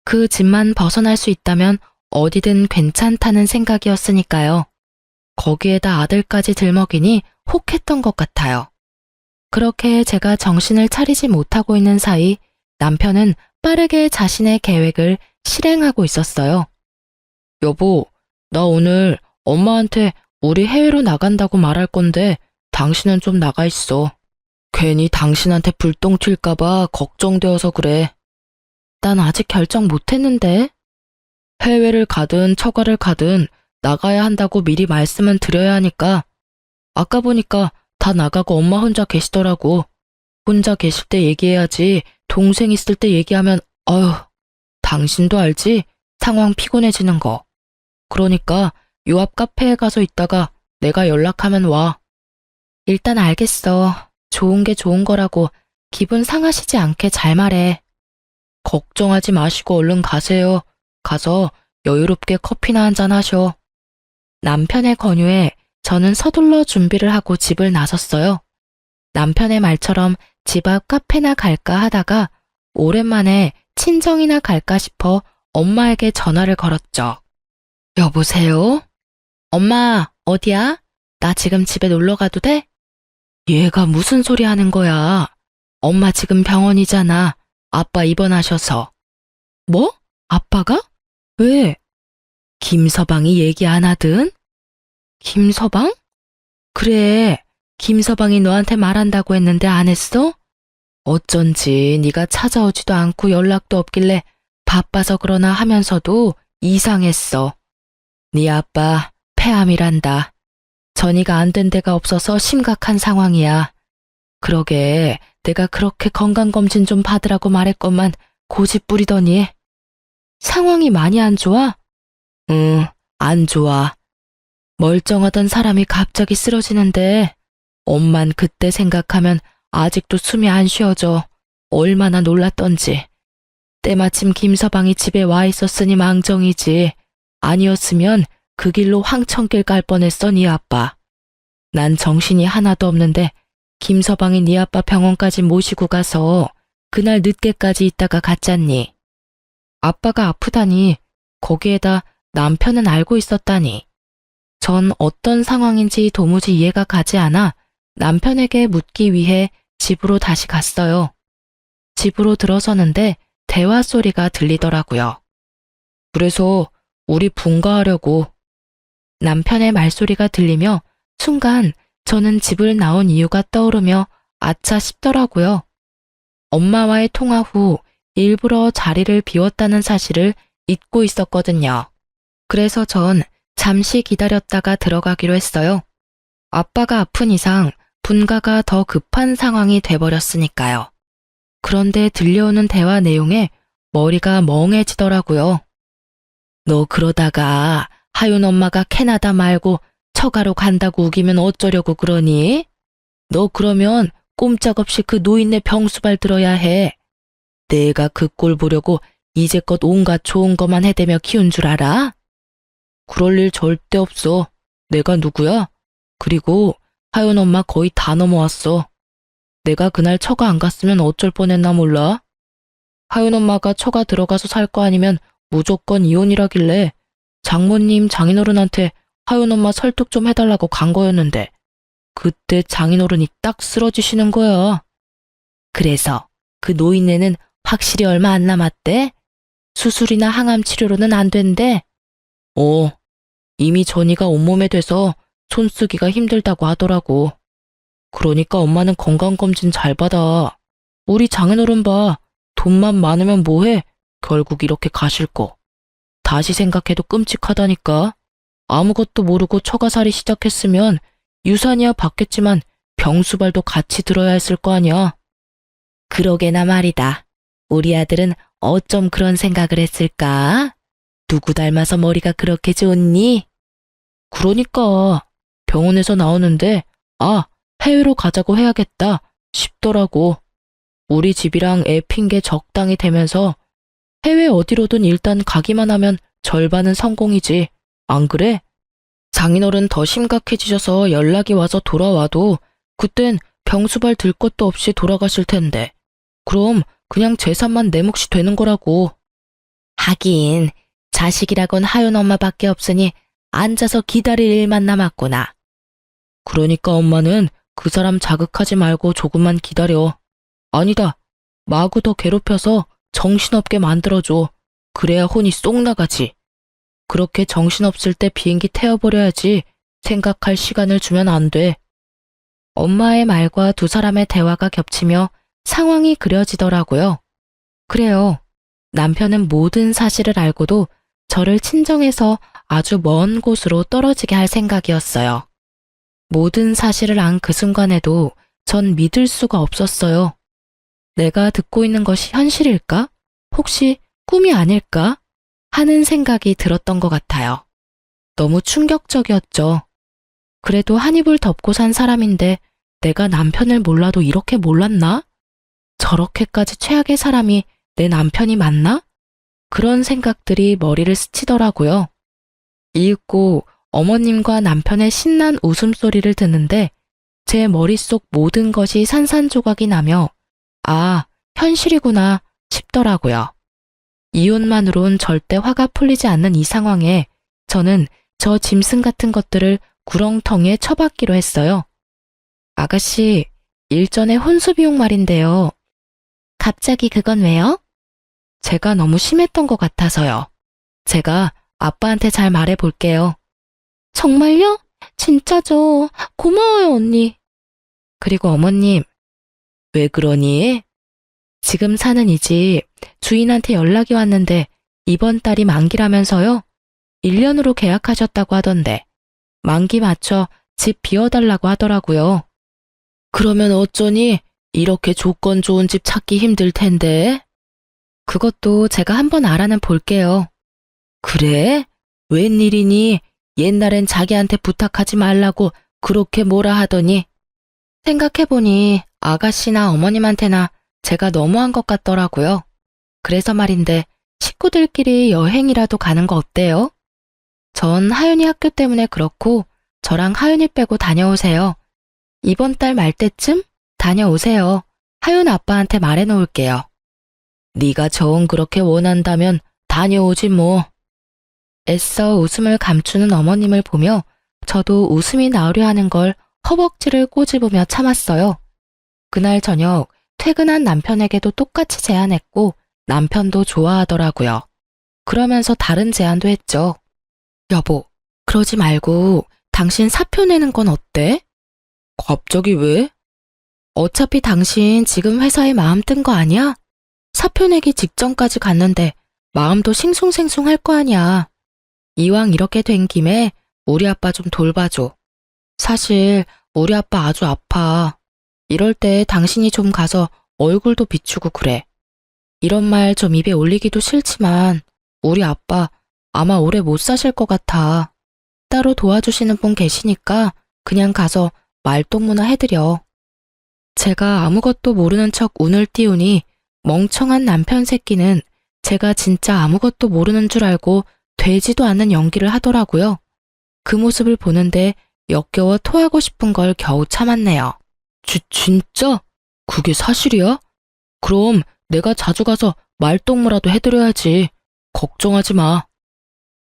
그 집만 벗어날 수 있다면 어디든 괜찮다는 생각이었으니까요. 거기에다 아들까지 들먹이니 혹했던 것 같아요. 그렇게 제가 정신을 차리지 못하고 있는 사이 남편은 빠르게 자신의 계획을 실행하고 있었어요. 여보, 나 오늘 엄마한테 우리 해외로 나간다고 말할 건데 당신은 좀 나가 있어. 괜히 당신한테 불똥 튈까봐 걱정되어서 그래. 난 아직 결정 못했는데. 해외를 가든 처가를 가든 나가야 한다고 미리 말씀은 드려야 하니까. 아까 보니까 다 나가고 엄마 혼자 계시더라고. 혼자 계실 때 얘기해야지 동생 있을 때 얘기하면 어휴, 당신도 알지? 상황 피곤해지는 거. 그러니까 요 앞 카페에 가서 있다가 내가 연락하면 와. 일단 알겠어. 좋은 게 좋은 거라고 기분 상하시지 않게 잘 말해. 걱정하지 마시고 얼른 가세요. 가서 여유롭게 커피나 한잔 하셔. 남편의 권유에 저는 서둘러 준비를 하고 집을 나섰어요. 남편의 말처럼 집 앞 카페나 갈까 하다가 오랜만에 친정이나 갈까 싶어 엄마에게 전화를 걸었죠. 여보세요? 엄마, 어디야? 나 지금 집에 놀러 가도 돼? 얘가 무슨 소리 하는 거야? 엄마 지금 병원이잖아. 아빠 입원하셔서. 뭐? 아빠가? 왜? 김서방이 얘기 안 하든? 김서방? 그래, 김서방이 너한테 말한다고 했는데 안 했어? 어쩐지 네가 찾아오지도 않고 연락도 없길래 바빠서 그러나 하면서도 이상했어. 네 아빠 폐암이란다. 전이가 안 된 데가 없어서 심각한 상황이야. 그러게 내가 그렇게 건강검진 좀 받으라고 말했건만 고집 부리더니. 상황이 많이 안 좋아? 응, 안 좋아. 멀쩡하던 사람이 갑자기 쓰러지는데 엄만 그때 생각하면 아직도 숨이 안 쉬어져. 얼마나 놀랐던지. 때마침 김서방이 집에 와 있었으니 망정이지. 아니었으면 그 길로 황천길 갈 뻔했어 네 아빠. 난 정신이 하나도 없는데 김서방이 네 아빠 병원까지 모시고 가서 그날 늦게까지 있다가 갔잖니. 아빠가 아프다니 거기에다 남편은 알고 있었다니. 전 어떤 상황인지 도무지 이해가 가지 않아 남편에게 묻기 위해 집으로 다시 갔어요. 집으로 들어서는데 대화 소리가 들리더라고요. 그래서 우리 분가하려고. 남편의 말소리가 들리며 순간 저는 집을 나온 이유가 떠오르며 아차 싶더라고요. 엄마와의 통화 후 일부러 자리를 비웠다는 사실을 잊고 있었거든요. 그래서 전 잠시 기다렸다가 들어가기로 했어요. 아빠가 아픈 이상 분가가 더 급한 상황이 돼버렸으니까요. 그런데 들려오는 대화 내용에 머리가 멍해지더라고요. 너 그러다가 하윤 엄마가 캐나다 말고 처가로 간다고 우기면 어쩌려고 그러니? 너 그러면 꼼짝없이 그 노인네 병수발 들어야 해. 내가 그 꼴 보려고 이제껏 온갖 좋은 것만 해대며 키운 줄 알아? 그럴 일 절대 없어. 내가 누구야? 그리고 하윤 엄마 거의 다 넘어왔어. 내가 그날 처가 안 갔으면 어쩔 뻔했나 몰라? 하윤 엄마가 처가 들어가서 살 거 아니면 무조건 이혼이라길래 장모님 장인어른한테 하윤 엄마 설득 좀 해달라고 간 거였는데 그때 장인어른이 딱 쓰러지시는 거야. 그래서 그 노인네는 확실히 얼마 안 남았대? 수술이나 항암 치료로는 안 된대? 이미 전이가 온몸에 돼서 손쓰기가 힘들다고 하더라고. 그러니까 엄마는 건강검진 잘 받아. 우리 장인어른 봐. 돈만 많으면 뭐해? 결국 이렇게 가실 거. 다시 생각해도 끔찍하다니까. 아무것도 모르고 처가살이 시작했으면 유산이야 받겠지만 병수발도 같이 들어야 했을 거 아니야. 그러게나 말이다. 우리 아들은 어쩜 그런 생각을 했을까? 누구 닮아서 머리가 그렇게 좋니? 그러니까 병원에서 나오는데 해외로 가자고 해야겠다 싶더라고. 우리 집이랑 애 핑계 적당히 대면서 해외 어디로든 일단 가기만 하면 절반은 성공이지. 안 그래? 장인어른 더 심각해지셔서 연락이 와서 돌아와도 그땐 병수발 들 것도 없이 돌아가실 텐데. 그럼 그냥 재산만 내 몫이 되는 거라고. 하긴 자식이라곤 하윤 엄마밖에 없으니 앉아서 기다릴 일만 남았구나. 그러니까 엄마는 그 사람 자극하지 말고 조금만 기다려. 아니다. 마구 더 괴롭혀서 정신없게 만들어줘. 그래야 혼이 쏙 나가지. 그렇게 정신없을 때 비행기 태워버려야지 생각할 시간을 주면 안 돼. 엄마의 말과 두 사람의 대화가 겹치며 상황이 그려지더라고요. 그래요. 남편은 모든 사실을 알고도 저를 친정에서 아주 먼 곳으로 떨어지게 할 생각이었어요. 모든 사실을 안 그 순간에도 전 믿을 수가 없었어요. 내가 듣고 있는 것이 현실일까? 혹시 꿈이 아닐까? 하는 생각이 들었던 것 같아요. 너무 충격적이었죠. 그래도 한 이불 덮고 산 사람인데 내가 남편을 몰라도 이렇게 몰랐나? 저렇게까지 최악의 사람이 내 남편이 맞나? 그런 생각들이 머리를 스치더라고요. 이윽고 어머님과 남편의 신난 웃음소리를 듣는데 제 머릿속 모든 것이 산산조각이 나며 아, 현실이구나 싶더라고요. 이혼만으론 절대 화가 풀리지 않는 이 상황에 저는 저 짐승 같은 것들을 구렁텅이에 처박기로 했어요. 아가씨, 일전에 혼수 비용 말인데요. 갑자기 그건 왜요? 제가 너무 심했던 것 같아서요. 제가 아빠한테 잘 말해 볼게요. 정말요? 진짜죠. 고마워요, 언니. 그리고 어머님, 왜 그러니? 지금 사는 이 집 주인한테 연락이 왔는데 이번 달이 만기라면서요? 1년으로 계약하셨다고 하던데 만기 맞춰 집 비워달라고 하더라고요. 그러면 어쩌니? 이렇게 조건 좋은 집 찾기 힘들 텐데. 그것도 제가 한번 알아는 볼게요. 그래? 웬일이니? 옛날엔 자기한테 부탁하지 말라고 그렇게 뭐라 하더니 생각해보니 아가씨나 어머님한테나 제가 너무한 것 같더라고요. 그래서 말인데 식구들끼리 여행이라도 가는 거 어때요? 전 하윤이 학교 때문에 그렇고 저랑 하윤이 빼고 다녀오세요. 이번 달 말 때쯤 다녀오세요. 하윤 아빠한테 말해놓을게요. 네가 정 그렇게 원한다면 다녀오지 뭐. 애써 웃음을 감추는 어머님을 보며 저도 웃음이 나오려 하는 걸 허벅지를 꼬집으며 참았어요. 그날 저녁 퇴근한 남편에게도 똑같이 제안했고 남편도 좋아하더라고요. 그러면서 다른 제안도 했죠. 여보, 그러지 말고 당신 사표 내는 건 어때? 갑자기 왜? 어차피 당신 지금 회사에 마음 뜬 거 아니야? 사표 내기 직전까지 갔는데 마음도 싱숭생숭할 거 아니야. 이왕 이렇게 된 김에 우리 아빠 좀 돌봐줘. 사실 우리 아빠 아주 아파. 이럴 때 당신이 좀 가서 얼굴도 비추고 그래. 이런 말 좀 입에 올리기도 싫지만 우리 아빠 아마 오래 못 사실 것 같아. 따로 도와주시는 분 계시니까 그냥 가서 말동무나 해드려. 제가 아무것도 모르는 척 운을 띄우니 멍청한 남편 새끼는 제가 진짜 아무것도 모르는 줄 알고 되지도 않는 연기를 하더라고요. 그 모습을 보는데 역겨워 토하고 싶은 걸 겨우 참았네요. 진짜? 그게 사실이야? 그럼 내가 자주 가서 말동무라도 해드려야지. 걱정하지 마.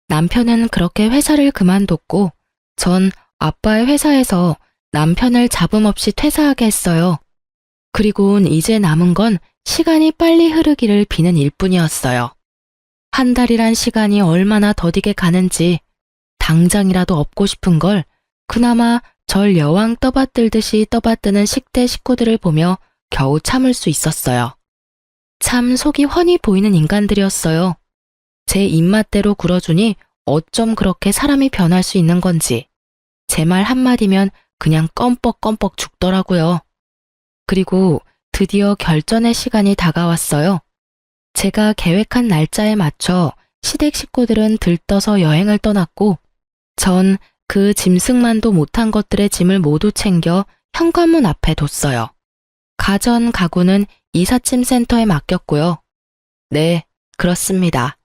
남편은 그렇게 회사를 그만뒀고 전 아빠의 회사에서 남편을 잡음 없이 퇴사하게 했어요. 그리고는 이제 남은 건 시간이 빨리 흐르기를 비는 일뿐이었어요. 한 달이란 시간이 얼마나 더디게 가는지 당장이라도 업고 싶은 걸 그나마 절 여왕 떠받들듯이 떠받드는 식대 식구들을 보며 겨우 참을 수 있었어요. 참 속이 훤히 보이는 인간들이었어요. 제 입맛대로 굴어주니 어쩜 그렇게 사람이 변할 수 있는 건지 제 말 한마디면 그냥 껌뻑껌뻑 죽더라고요. 그리고 드디어 결전의 시간이 다가왔어요. 제가 계획한 날짜에 맞춰 시댁 식구들은 들떠서 여행을 떠났고 전 그 짐승만도 못한 것들의 짐을 모두 챙겨 현관문 앞에 뒀어요. 가전 가구는 이삿짐 센터에 맡겼고요. 네, 그렇습니다.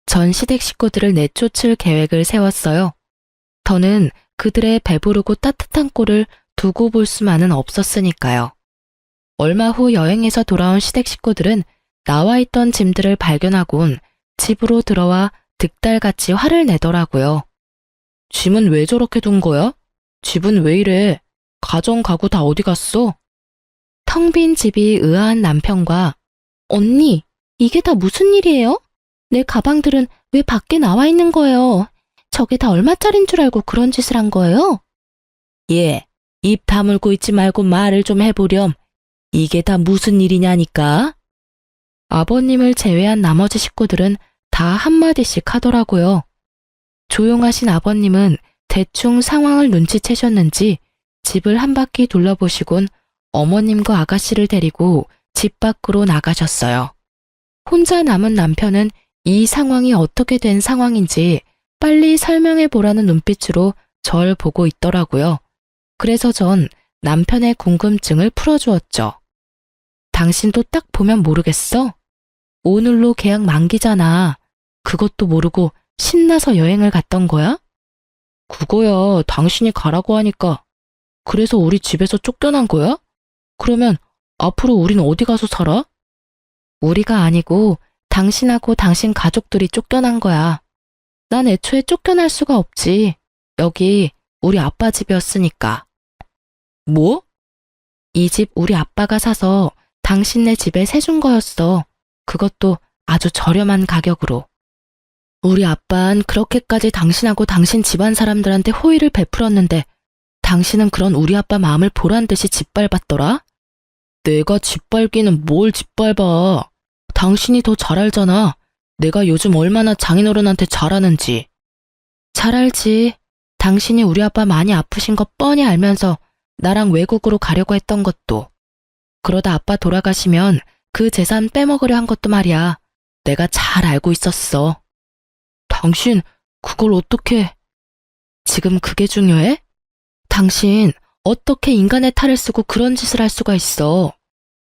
전 시댁 식구들을 내쫓을 계획을 세웠어요. 더는 그들의 배부르고 따뜻한 꼴을 두고 볼 수만은 없었으니까요. 얼마 후 여행에서 돌아온 시댁 식구들은 나와 있던 짐들을 발견하곤 집으로 들어와 득달같이 화를 내더라고요. 짐은 왜 저렇게 둔 거야? 집은 왜 이래? 가전 가구 다 어디 갔어? 텅 빈 집이 의아한 남편과 언니, 이게 다 무슨 일이에요? 내 가방들은 왜 밖에 나와 있는 거예요? 저게 다 얼마짜린 줄 알고 그런 짓을 한 거예요? 예, 입 다물고 있지 말고 말을 좀 해보렴. 이게 다 무슨 일이냐니까? 아버님을 제외한 나머지 식구들은 다 한마디씩 하더라고요. 조용하신 아버님은 대충 상황을 눈치채셨는지 집을 한 바퀴 둘러보시곤 어머님과 아가씨를 데리고 집 밖으로 나가셨어요. 혼자 남은 남편은 이 상황이 어떻게 된 상황인지 빨리 설명해 보라는 눈빛으로 절 보고 있더라고요. 그래서 전 남편의 궁금증을 풀어주었죠. 당신도 딱 보면 모르겠어? 오늘로 계약 만기잖아. 그것도 모르고 신나서 여행을 갔던 거야? 그거야 당신이 가라고 하니까. 그래서 우리 집에서 쫓겨난 거야? 그러면 앞으로 우린 어디 가서 살아? 우리가 아니고 당신하고 당신 가족들이 쫓겨난 거야. 난 애초에 쫓겨날 수가 없지. 여기 우리 아빠 집이었으니까. 뭐? 이 집 우리 아빠가 사서 당신네 집에 세준 거였어. 그것도 아주 저렴한 가격으로. 우리 아빠는 그렇게까지 당신하고 당신 집안 사람들한테 호의를 베풀었는데 당신은 그런 우리 아빠 마음을 보란 듯이 짓밟았더라? 내가 짓밟기는 뭘 짓밟아. 당신이 더 잘 알잖아. 내가 요즘 얼마나 장인어른한테 잘하는지. 잘 알지. 당신이 우리 아빠 많이 아프신 거 뻔히 알면서 나랑 외국으로 가려고 했던 것도. 그러다 아빠 돌아가시면 그 재산 빼먹으려 한 것도 말이야. 내가 잘 알고 있었어. 당신 그걸 어떻게... 지금 그게 중요해? 당신 어떻게 인간의 탈을 쓰고 그런 짓을 할 수가 있어.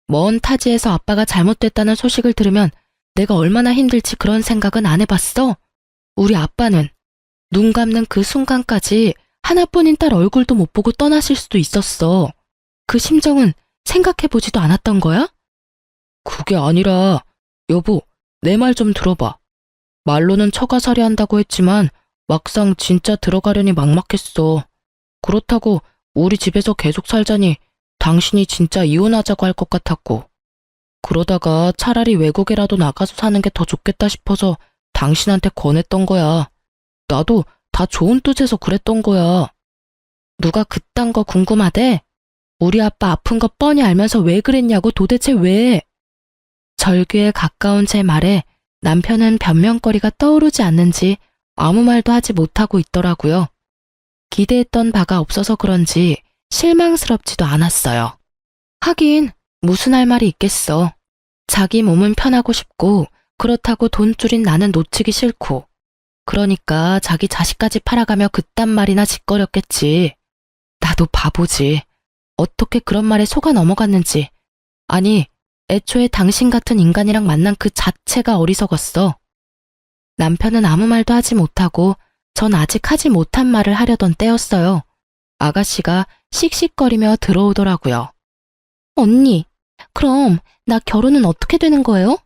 먼 타지에서 아빠가 잘못됐다는 소식을 들으면 내가 얼마나 힘들지 그런 생각은 안 해봤어? 우리 아빠는 눈 감는 그 순간까지 하나뿐인 딸 얼굴도 못 보고 떠나실 수도 있었어. 그 심정은 생각해보지도 않았던 거야? 그게 아니라 여보, 내 말 좀 들어봐. 말로는 처가살이 한다고 했지만 막상 진짜 들어가려니 막막했어. 그렇다고 우리 집에서 계속 살자니 당신이 진짜 이혼하자고 할 것 같았고. 그러다가 차라리 외국에라도 나가서 사는 게 더 좋겠다 싶어서 당신한테 권했던 거야. 나도 다 좋은 뜻에서 그랬던 거야. 누가 그딴 거 궁금하대? 우리 아빠 아픈 거 뻔히 알면서 왜 그랬냐고 도대체 왜? 절규에 가까운 제 말에 남편은 변명거리가 떠오르지 않는지 아무 말도 하지 못하고 있더라고요. 기대했던 바가 없어서 그런지 실망스럽지도 않았어요. 하긴 무슨 할 말이 있겠어. 자기 몸은 편하고 싶고 그렇다고 돈줄인 나는 놓치기 싫고 그러니까 자기 자식까지 팔아가며 그딴 말이나 짓거렸겠지. 나도 바보지. 어떻게 그런 말에 속아 넘어갔는지. 아니, 애초에 당신 같은 인간이랑 만난 그 자체가 어리석었어. 남편은 아무 말도 하지 못하고 전 아직 하지 못한 말을 하려던 때였어요. 아가씨가 씩씩거리며 들어오더라고요. 언니, 그럼 나 결혼은 어떻게 되는 거예요?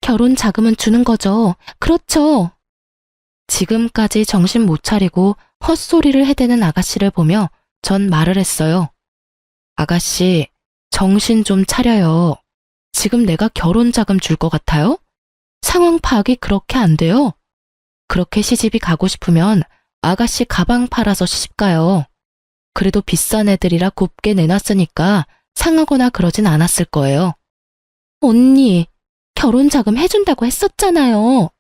결혼 자금은 주는 거죠. 그렇죠. 지금까지 정신 못 차리고 헛소리를 해대는 아가씨를 보며 전 말을 했어요. 아가씨, 정신 좀 차려요. 지금 내가 결혼 자금 줄 것 같아요? 상황 파악이 그렇게 안 돼요. 그렇게 시집이 가고 싶으면 아가씨 가방 팔아서 시집 가요. 그래도 비싼 애들이라 곱게 내놨으니까 상하거나 그러진 않았을 거예요. 언니, 결혼 자금 해준다고 했었잖아요.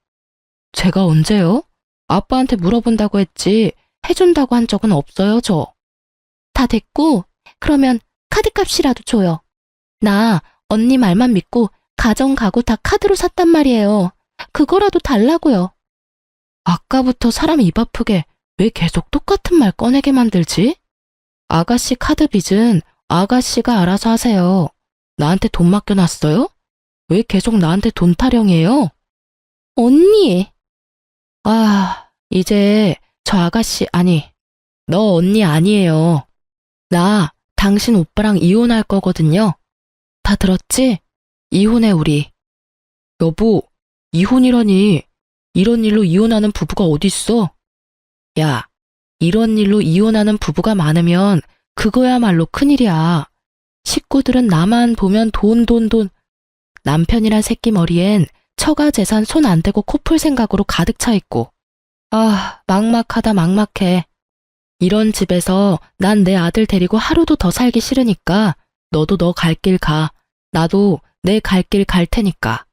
제가 언제요? 아빠한테 물어본다고 했지 해준다고 한 적은 없어요, 저. 다 됐고, 그러면 카드값이라도 줘요. 나 언니 말만 믿고 가정 가구 다 카드로 샀단 말이에요. 그거라도 달라고요. 아까부터 사람 입 아프게 왜 계속 똑같은 말 꺼내게 만들지? 아가씨 카드 빚은 아가씨가 알아서 하세요. 나한테 돈 맡겨놨어요? 왜 계속 나한테 돈 타령해요? 언니! 아, 이제 저 아가씨 아니, 너 언니 아니에요. 나 당신 오빠랑 이혼할 거거든요. 다 들었지? 이혼해 우리. 여보, 이혼이라니. 이런 일로 이혼하는 부부가 어딨어? 야, 이런 일로 이혼하는 부부가 많으면 그거야말로 큰일이야. 식구들은 나만 보면 돈. 남편이란 새끼 머리엔 처가 재산 손 안 대고 코 풀 생각으로 가득 차 있고 막막하다 막막해. 이런 집에서 난 내 아들 데리고 하루도 더 살기 싫으니까 너도 너 갈 길 가. 나도 내 갈 길 갈 테니까.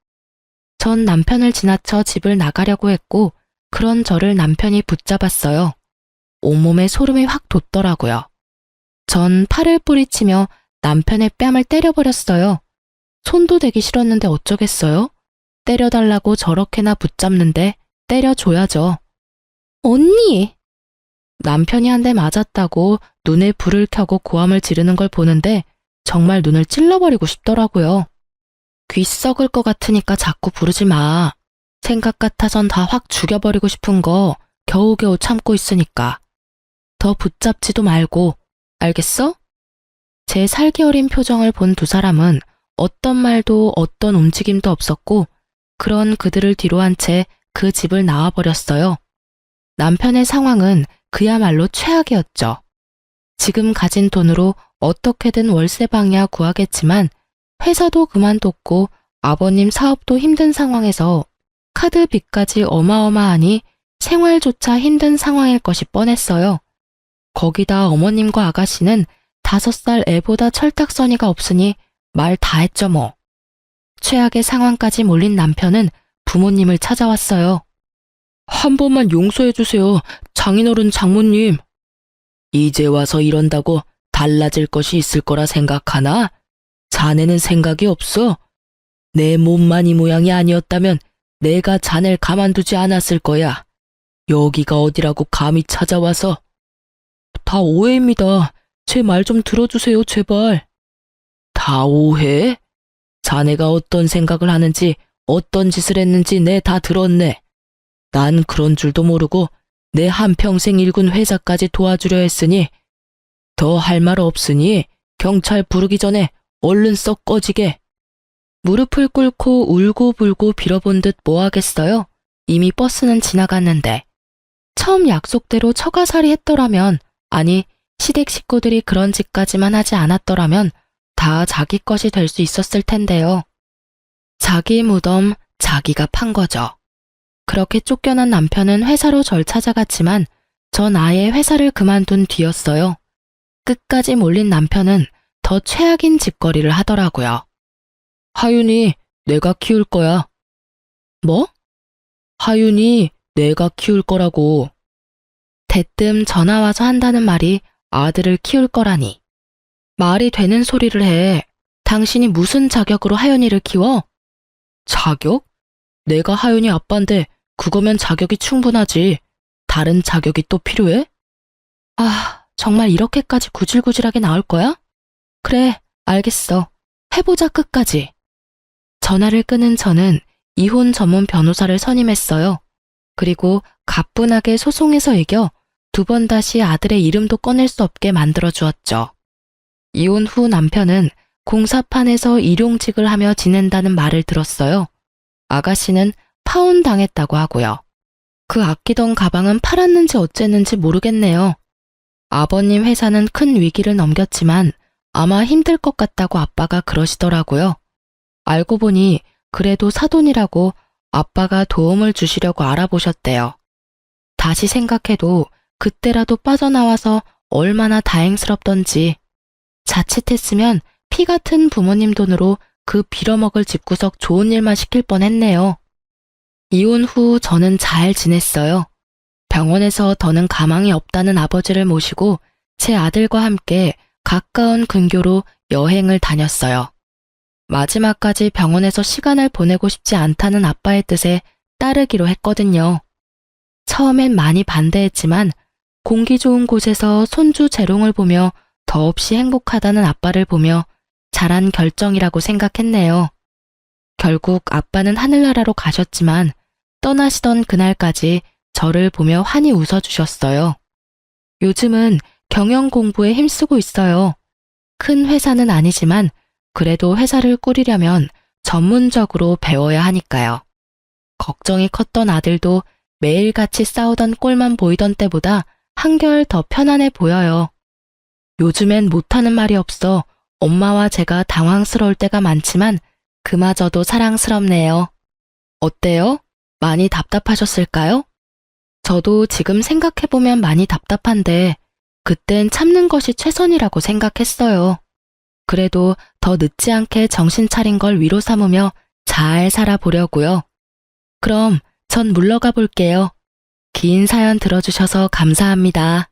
전 남편을 지나쳐 집을 나가려고 했고 그런 저를 남편이 붙잡았어요. 온몸에 소름이 확 돋더라고요. 전 팔을 뿌리치며 남편의 뺨을 때려버렸어요. 손도 대기 싫었는데 어쩌겠어요? 때려달라고 저렇게나 붙잡는데 때려줘야죠. 언니! 남편이 한 대 맞았다고 눈에 불을 켜고 고함을 지르는 걸 보는데 정말 눈을 찔러버리고 싶더라고요. 귀 썩을 것 같으니까 자꾸 부르지 마. 생각 같아선 다 확 죽여버리고 싶은 거 겨우겨우 참고 있으니까. 더 붙잡지도 말고, 알겠어? 제 살기 어린 표정을 본 두 사람은 어떤 말도 어떤 움직임도 없었고 그런 그들을 뒤로 한 채 그 집을 나와버렸어요. 남편의 상황은 그야말로 최악이었죠. 지금 가진 돈으로 어떻게든 월세방이야 구하겠지만 회사도 그만뒀고 아버님 사업도 힘든 상황에서 카드 빚까지 어마어마하니 생활조차 힘든 상황일 것이 뻔했어요. 거기다 어머님과 아가씨는 5살 애보다 철딱서니가 없으니 말 다 했죠 뭐. 최악의 상황까지 몰린 남편은 부모님을 찾아왔어요. 한 번만 용서해주세요. 장인어른 장모님. 이제 와서 이런다고 달라질 것이 있을 거라 생각하나? 자네는 생각이 없어? 내 몸만 이 모양이 아니었다면 내가 자네를 가만두지 않았을 거야. 여기가 어디라고 감히 찾아와서. 다 오해입니다. 제 말 좀 들어주세요, 제발. 다 오해? 자네가 어떤 생각을 하는지 어떤 짓을 했는지 내 다 들었네. 난 그런 줄도 모르고 내 한평생 일군 회사까지 도와주려 했으니 더 할 말 없으니 경찰 부르기 전에 얼른 썩 꺼지게. 무릎을 꿇고 울고불고 빌어본 듯 뭐 하겠어요? 이미 버스는 지나갔는데. 처음 약속대로 처가살이 했더라면, 아니 시댁 식구들이 그런 짓까지만 하지 않았더라면 다 자기 것이 될 수 있었을 텐데요. 자기 무덤 자기가 판 거죠. 그렇게 쫓겨난 남편은 회사로 절 찾아갔지만 전 아예 회사를 그만둔 뒤였어요. 끝까지 몰린 남편은 더 최악인 짓거리를 하더라고요. 하윤이 내가 키울 거야. 뭐? 하윤이 내가 키울 거라고. 대뜸 전화 와서 한다는 말이 아들을 키울 거라니. 말이 되는 소리를 해. 당신이 무슨 자격으로 하윤이를 키워? 자격? 내가 하윤이 아빠인데 그거면 자격이 충분하지. 다른 자격이 또 필요해? 정말 이렇게까지 구질구질하게 나올 거야? 그래, 알겠어. 해보자 끝까지. 전화를 끊은 저는 이혼 전문 변호사를 선임했어요. 그리고 가뿐하게 소송에서 이겨 2번 다시 아들의 이름도 꺼낼 수 없게 만들어 주었죠. 이혼 후 남편은 공사판에서 일용직을 하며 지낸다는 말을 들었어요. 아가씨는 파혼당했다고 하고요. 그 아끼던 가방은 팔았는지 어쨌는지 모르겠네요. 아버님 회사는 큰 위기를 넘겼지만 아마 힘들 것 같다고 아빠가 그러시더라고요. 알고 보니 그래도 사돈이라고 아빠가 도움을 주시려고 알아보셨대요. 다시 생각해도 그때라도 빠져나와서 얼마나 다행스럽던지. 자칫했으면 피 같은 부모님 돈으로 그 빌어먹을 집구석 좋은 일만 시킬 뻔했네요. 이혼 후 저는 잘 지냈어요. 병원에서 더는 가망이 없다는 아버지를 모시고 제 아들과 함께 가까운 근교로 여행을 다녔어요. 마지막까지 병원에서 시간을 보내고 싶지 않다는 아빠의 뜻에 따르기로 했거든요. 처음엔 많이 반대했지만 공기 좋은 곳에서 손주 재롱을 보며 더없이 행복하다는 아빠를 보며 잘한 결정이라고 생각했네요. 결국 아빠는 하늘나라로 가셨지만 떠나시던 그날까지 저를 보며 환히 웃어주셨어요. 요즘은 경영 공부에 힘쓰고 있어요. 큰 회사는 아니지만 그래도 회사를 꾸리려면 전문적으로 배워야 하니까요. 걱정이 컸던 아들도 매일같이 싸우던 꼴만 보이던 때보다 한결 더 편안해 보여요. 요즘엔 못하는 말이 없어 엄마와 제가 당황스러울 때가 많지만 그마저도 사랑스럽네요. 어때요? 많이 답답하셨을까요? 저도 지금 생각해보면 많이 답답한데 그땐 참는 것이 최선이라고 생각했어요. 그래도 더 늦지 않게 정신 차린 걸 위로 삼으며 잘 살아보려고요. 그럼 전 물러가 볼게요. 긴 사연 들어주셔서 감사합니다.